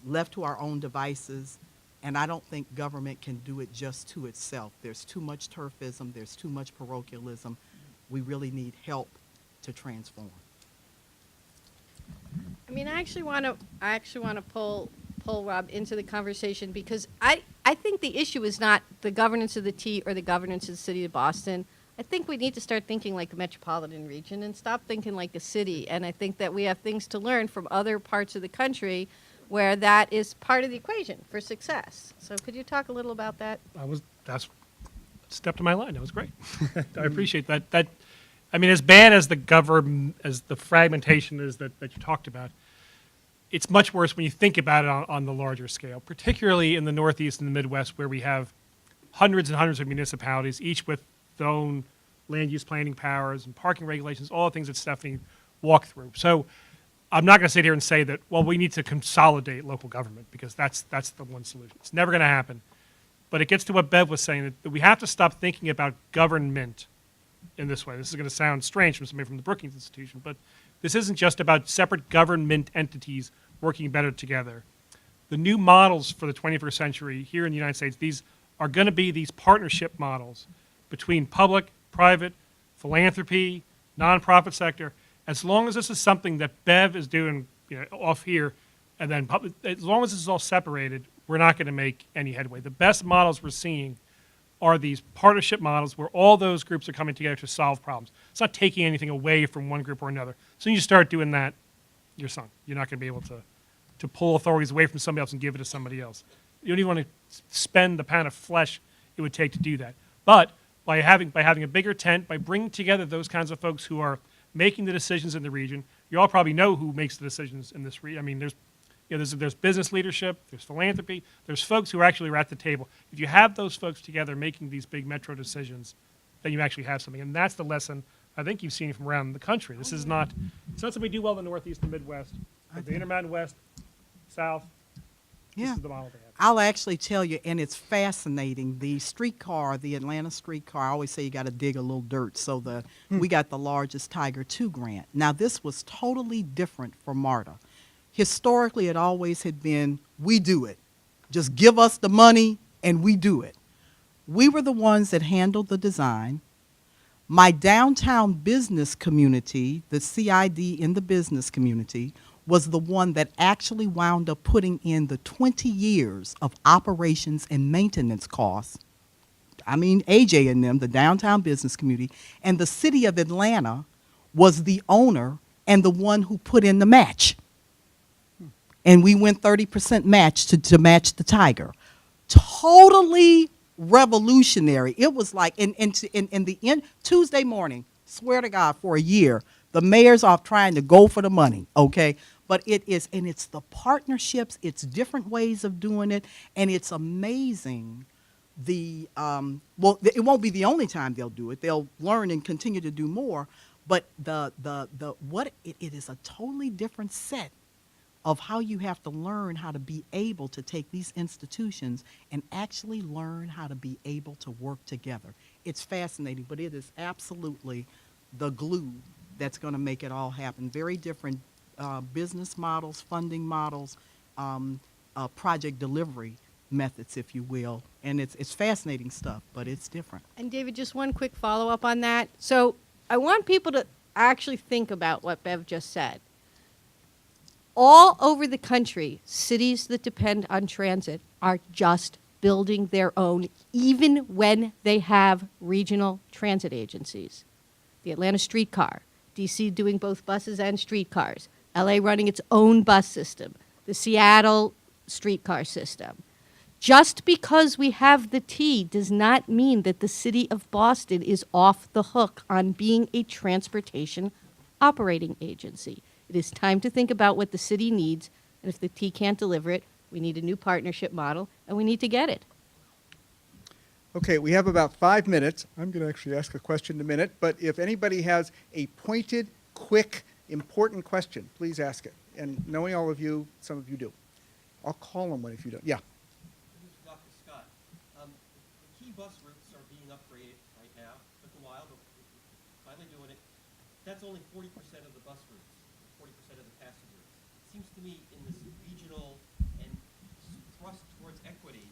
left to our own devices, and I don't think government can do it just to itself. There's too much turfism. There's too much parochialism. We really need help to transform. I mean, I actually want to pull Rob into the conversation because I think the issue is not the governance of the T or the governance of the city of Boston. I think we need to start thinking like a metropolitan region and stop thinking like a city. And I think that we have things to learn from other parts of the country where that is part of the equation for success. So could you talk a little about that? That's step to my line. That was great. I appreciate that. I mean, as bad as the fragmentation is that you talked about, it's much worse when you think about it on the larger scale, particularly in the Northeast and the Midwest where we have hundreds and hundreds of municipalities, each with their own land use planning powers and parking regulations, all the things that Stephanie walked through. So I'm not going to sit here and say that, well, we need to consolidate local government because that's the one solution. It's never going to happen. But it gets to what Bev was saying, that we have to stop thinking about government in this way. This is going to sound strange from somebody from the Brookings Institution, but this isn't just about separate government entities working better together. The new models for the 21st century here in the United States, these are going to be these partnership models between public, private, philanthropy, nonprofit sector. As long as this is something that Bev is doing off here, and then as long as this is all separated, we're not going to make any headway. The best models we're seeing are these partnership models where all those groups are coming together to solve problems. It's not taking anything away from one group or another. So you start doing that, you're sunk. You're not going to be able to pull authorities away from somebody else and give it to somebody else. You don't even want to spend the pound of flesh it would take to do that. But by having a bigger tent, by bringing together those kinds of folks who are making the decisions in the region, you all probably know who makes the decisions in this region. I mean, there's business leadership, there's philanthropy, there's folks who actually are at the table. If you have those folks together making these big metro decisions, then you actually have something. And that's the lesson I think you've seen from around the country. It's not something we do well in the Northeast and Midwest, but the Intermountain West, South, this is the model they have. I'll actually tell you, and it's fascinating, the streetcar, the Atlanta streetcar, I always say you got to dig a little dirt, so we got the largest Tiger II grant. Now, this was totally different for MARTA. Historically, it always had been, we do it. Just give us the money, and we do it. We were the ones that handled the design. My downtown business community, the CID in the business community, was the one that actually wound up putting in the 20 years of operations and maintenance costs. I mean, AJ and them, the downtown business community, and the city of Atlanta was the owner and the one who put in the match. And we went 30% match to match the Tiger. Totally revolutionary. It was like in the end, Tuesday morning, swear to God, for a year, the mayor's off trying to go for the money, okay? But it is, and it's the partnerships, it's different ways of doing it, and it's amazing. Well, it won't be the only time they'll do it. They'll learn and continue to do more, but it is a totally different set of how you have to learn how to be able to take these institutions and actually learn how to be able to work together. It's fascinating, but it is absolutely the glue that's going to make it all happen. Very different business models, funding models, project delivery methods, if you will. And it's fascinating stuff, but it's different. And David, just one quick follow-up on that. So I want people to actually think about what Bev just said. All over the country, cities that depend on transit are just building their own, even when they have regional transit agencies. The Atlanta streetcar, DC doing both buses and streetcars, LA running its own bus system, the Seattle streetcar system. Just because we have the T does not mean that the city of Boston is off the hook on being a transportation operating agency. It is time to think about what the city needs, and if the T can't deliver it, we need a new partnership model, and we need to get it. Okay, we have about 5 minutes. I'm going to actually ask a question in a minute, but if anybody has a pointed, quick, important question, please ask it. And knowing all of you, some of you do. I'll call on one if you don't. Yeah. This is Dr. Scott. The key bus routes are being upgraded right now. Took a while, but we're finally doing it. That's only 40% of the bus routes, 40% of the passengers. It seems to me in this regional and thrust towards equity,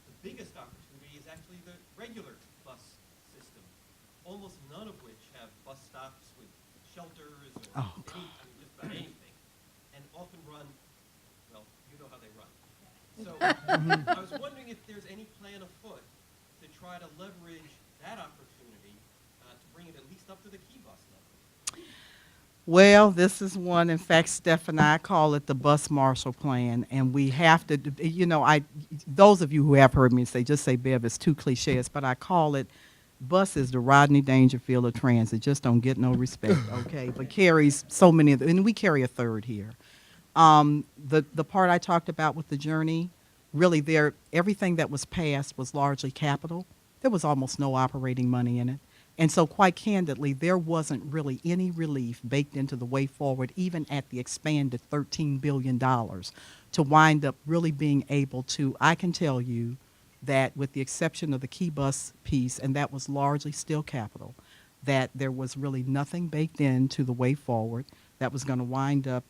the biggest opportunity is actually the regular bus system, almost none of which have bus stops with shelters or just about anything, and often run, well, you know how they run. So I was wondering if there's any plan afoot to try to leverage that opportunity to bring it at least up to the key bus level. Well, this is one, in fact, Steph and I call it the bus marshal plan, and we have to, those of you who have heard me just say, Bev, it's too cliches, but I call it, bus is the Rodney Dangerfield of transit, just don't get no respect, okay, but carries so many, and we carry a third here. The part I talked about with the journey, really everything that was passed was largely capital. There was almost no operating money in it. And so quite candidly, there wasn't really any relief baked into the way forward, even at the expanded $13 billion, to wind up really being able to, I can tell you that with the exception of the key bus piece, and that was largely still capital, that there was really nothing baked into the way forward that was going to wind up,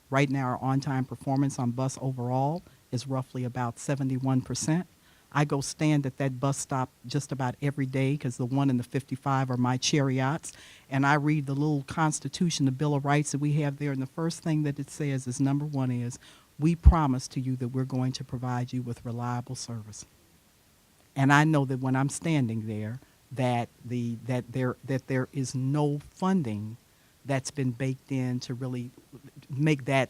right now our on-time performance on bus overall is roughly about 71%. I go stand at that bus stop just about every day because the 1 and the 55 are my chariots. And I read the little Constitution, the Bill of Rights that we have there. And the first thing that it says is, number one is, we promise to you that we're going to provide you with reliable service. And I know that when I'm standing there, that there is no funding that's been baked in to really make that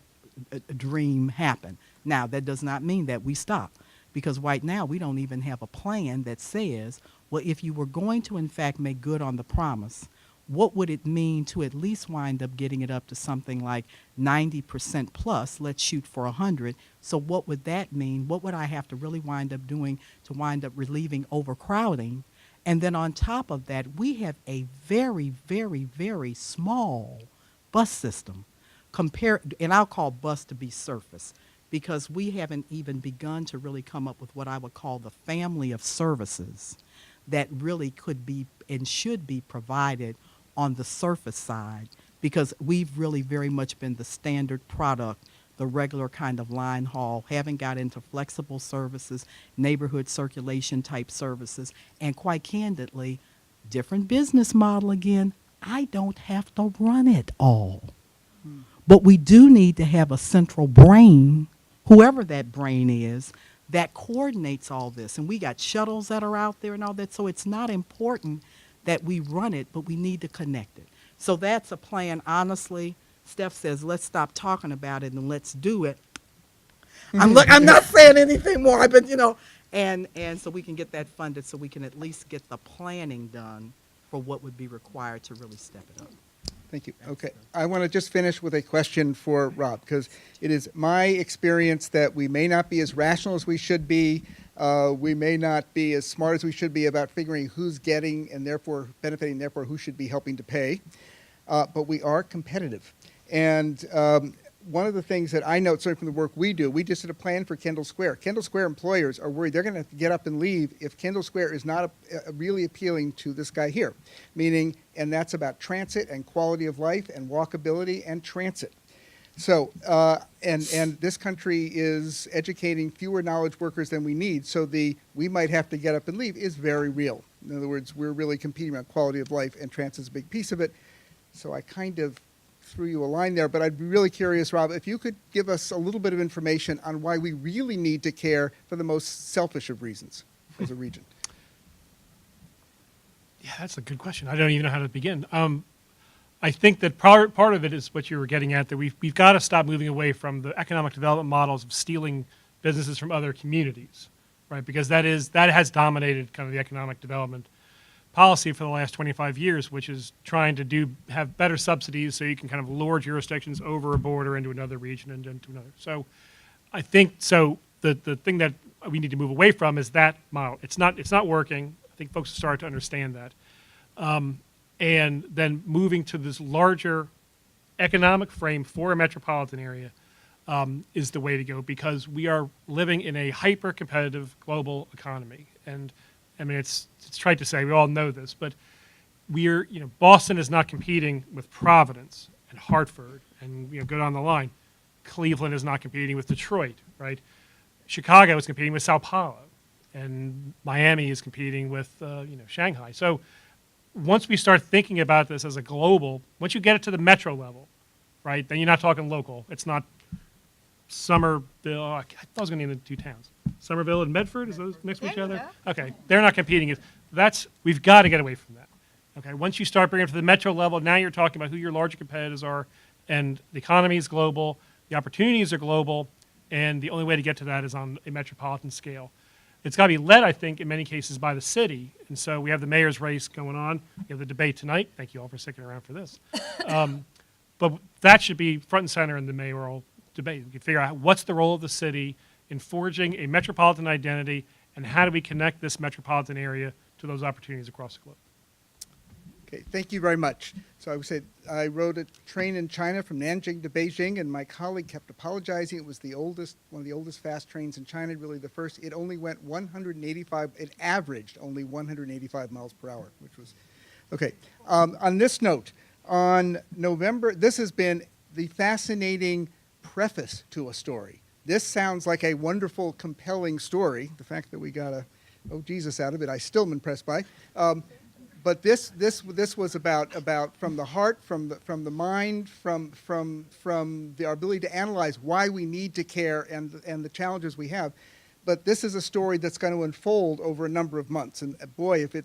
dream happen. Now, that does not mean that we stop. Because right now, we don't even have a plan that says, well, if you were going to, in fact, make good on the promise, what would it mean to at least wind up getting it up to something like 90% plus? Let's shoot for 100. So what would that mean? What would I have to really wind up doing to wind up relieving overcrowding? And then on top of that, we have a very, very, very small bus system. And I'll call bus to be surface, because we haven't even begun to really come up with what I would call the family of services that really could be and should be provided on the surface side, because we've really very much been the standard product, the regular kind of line haul, haven't got into flexible services, neighborhood circulation type services, and quite candidly, different business model again, I don't have to run it all. But we do need to have a central brain, whoever that brain is, that coordinates all this. And we got shuttles that are out there and all that, so it's not important that we run it, but we need to connect it. So that's a plan. Honestly, Steph says, let's stop talking about it and let's do it. I'm not saying anything more, but and so we can get that funded so we can at least get the planning done for what would be required to really step it up. Thank you. Okay. I want to just finish with a question for Rob, because it is my experience that we may not be as rational as we should be. We may not be as smart as we should be about figuring who's getting and therefore benefiting, therefore who should be helping to pay. But we are competitive. And one of the things that I note, certainly from the work we do, we just did a plan for Kendall Square. Kendall Square employers are worried they're going to have to get up and leave if Kendall Square is not really appealing to this guy here. Meaning, and that's about transit and quality of life and walkability and transit. So, and this country is educating fewer knowledge workers than we need, so we might have to get up and leave is very real. In other words, we're really competing on quality of life, and transit's a big piece of it. So I kind of threw you a line there, but I'd be really curious, Rob, if you could give us a little bit of information on why we really need to care for the most selfish of reasons as a region. Yeah, that's a good question. I don't even know how to begin. I think that part of it is what you were getting at, that we've got to stop moving away from the economic development models of stealing businesses from other communities, right? Because that has dominated kind of the economic development policy for the last 25 years, which is trying to have better subsidies so you can kind of lure jurisdictions over a border into another region and into another. So I think the thing that we need to move away from is that model. It's not working. I think folks start to understand that. And then moving to this larger economic frame for a metropolitan area is the way to go, because we are living in a hyper-competitive global economy. And I mean, it's trite to say, we all know this, but Boston is not competing with Providence and Hartford and, go down the line. Cleveland is not competing with Detroit, right? Chicago is competing with Sao Paulo, and Miami is competing with, Shanghai. So once we start thinking about this as a global, once you get it to the metro level, right, then you're not talking local. It's not Somerville. I thought I was going to name the two towns. Somerville and Medford, is those next to each other? Okay, they're not competing. We've got to get away from that. Okay, once you start bringing it to the metro level, now you're talking about who your larger competitors are, and the economy is global, the opportunities are global, and the only way to get to that is on a metropolitan scale. It's got to be led, I think, in many cases by the city, and so we have the mayor's race going on. We have the debate tonight. Thank you all for sticking around for this. But that should be front and center in the mayoral debate. We can figure out what's the role of the city in forging a metropolitan identity, and how do we connect this metropolitan area to those opportunities across the globe. Okay, thank you very much. So I would say I rode a train in China from Nanjing to Beijing, and my colleague kept apologizing. It was one of the oldest fast trains in China, really the first. It only went 185, it averaged only 185 miles per hour, which was, okay. On this note, on November, this has been the fascinating preface to a story. This sounds like a wonderful, compelling story. The fact that we got a "oh Jesus" out of it, I still am impressed by. But this was about from the heart, from the mind, from our ability to analyze why we need to care and the challenges we have. But this is a story that's going to unfold over a number of months. And boy, if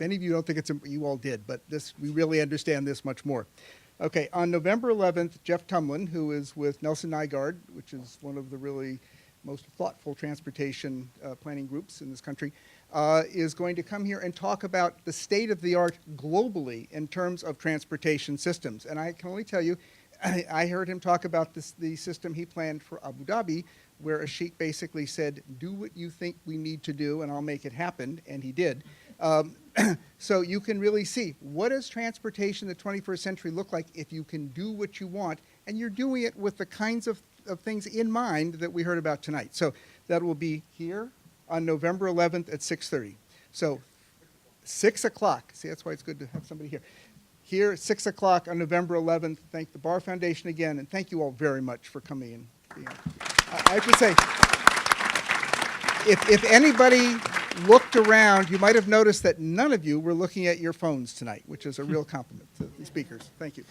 any of you don't think it's, you all did, but we really understand this much more. Okay, on November 11th, Jeff Tumlin, who is with Nelson Nygaard, which is one of the really most thoughtful transportation planning groups in this country, is going to come here and talk about the state of the art globally in terms of transportation systems. And I can only tell you, I heard him talk about the system he planned for Abu Dhabi, where a sheikh basically said, do what you think we need to do and I'll make it happen, and he did. So you can really see, what does transportation in the 21st century look like if you can do what you want, and you're doing it with the kinds of things in mind that we heard about tonight. So that will be here on November 11th at 6:30. So 6 o'clock. See, that's why it's good to have somebody here. Here at 6 o'clock on November 11th. Thank the Bar Foundation again, and thank you all very much for coming in. I have to say, if anybody looked around, you might have noticed that none of you were looking at your phones tonight, which is a real compliment to the speakers. Thank you.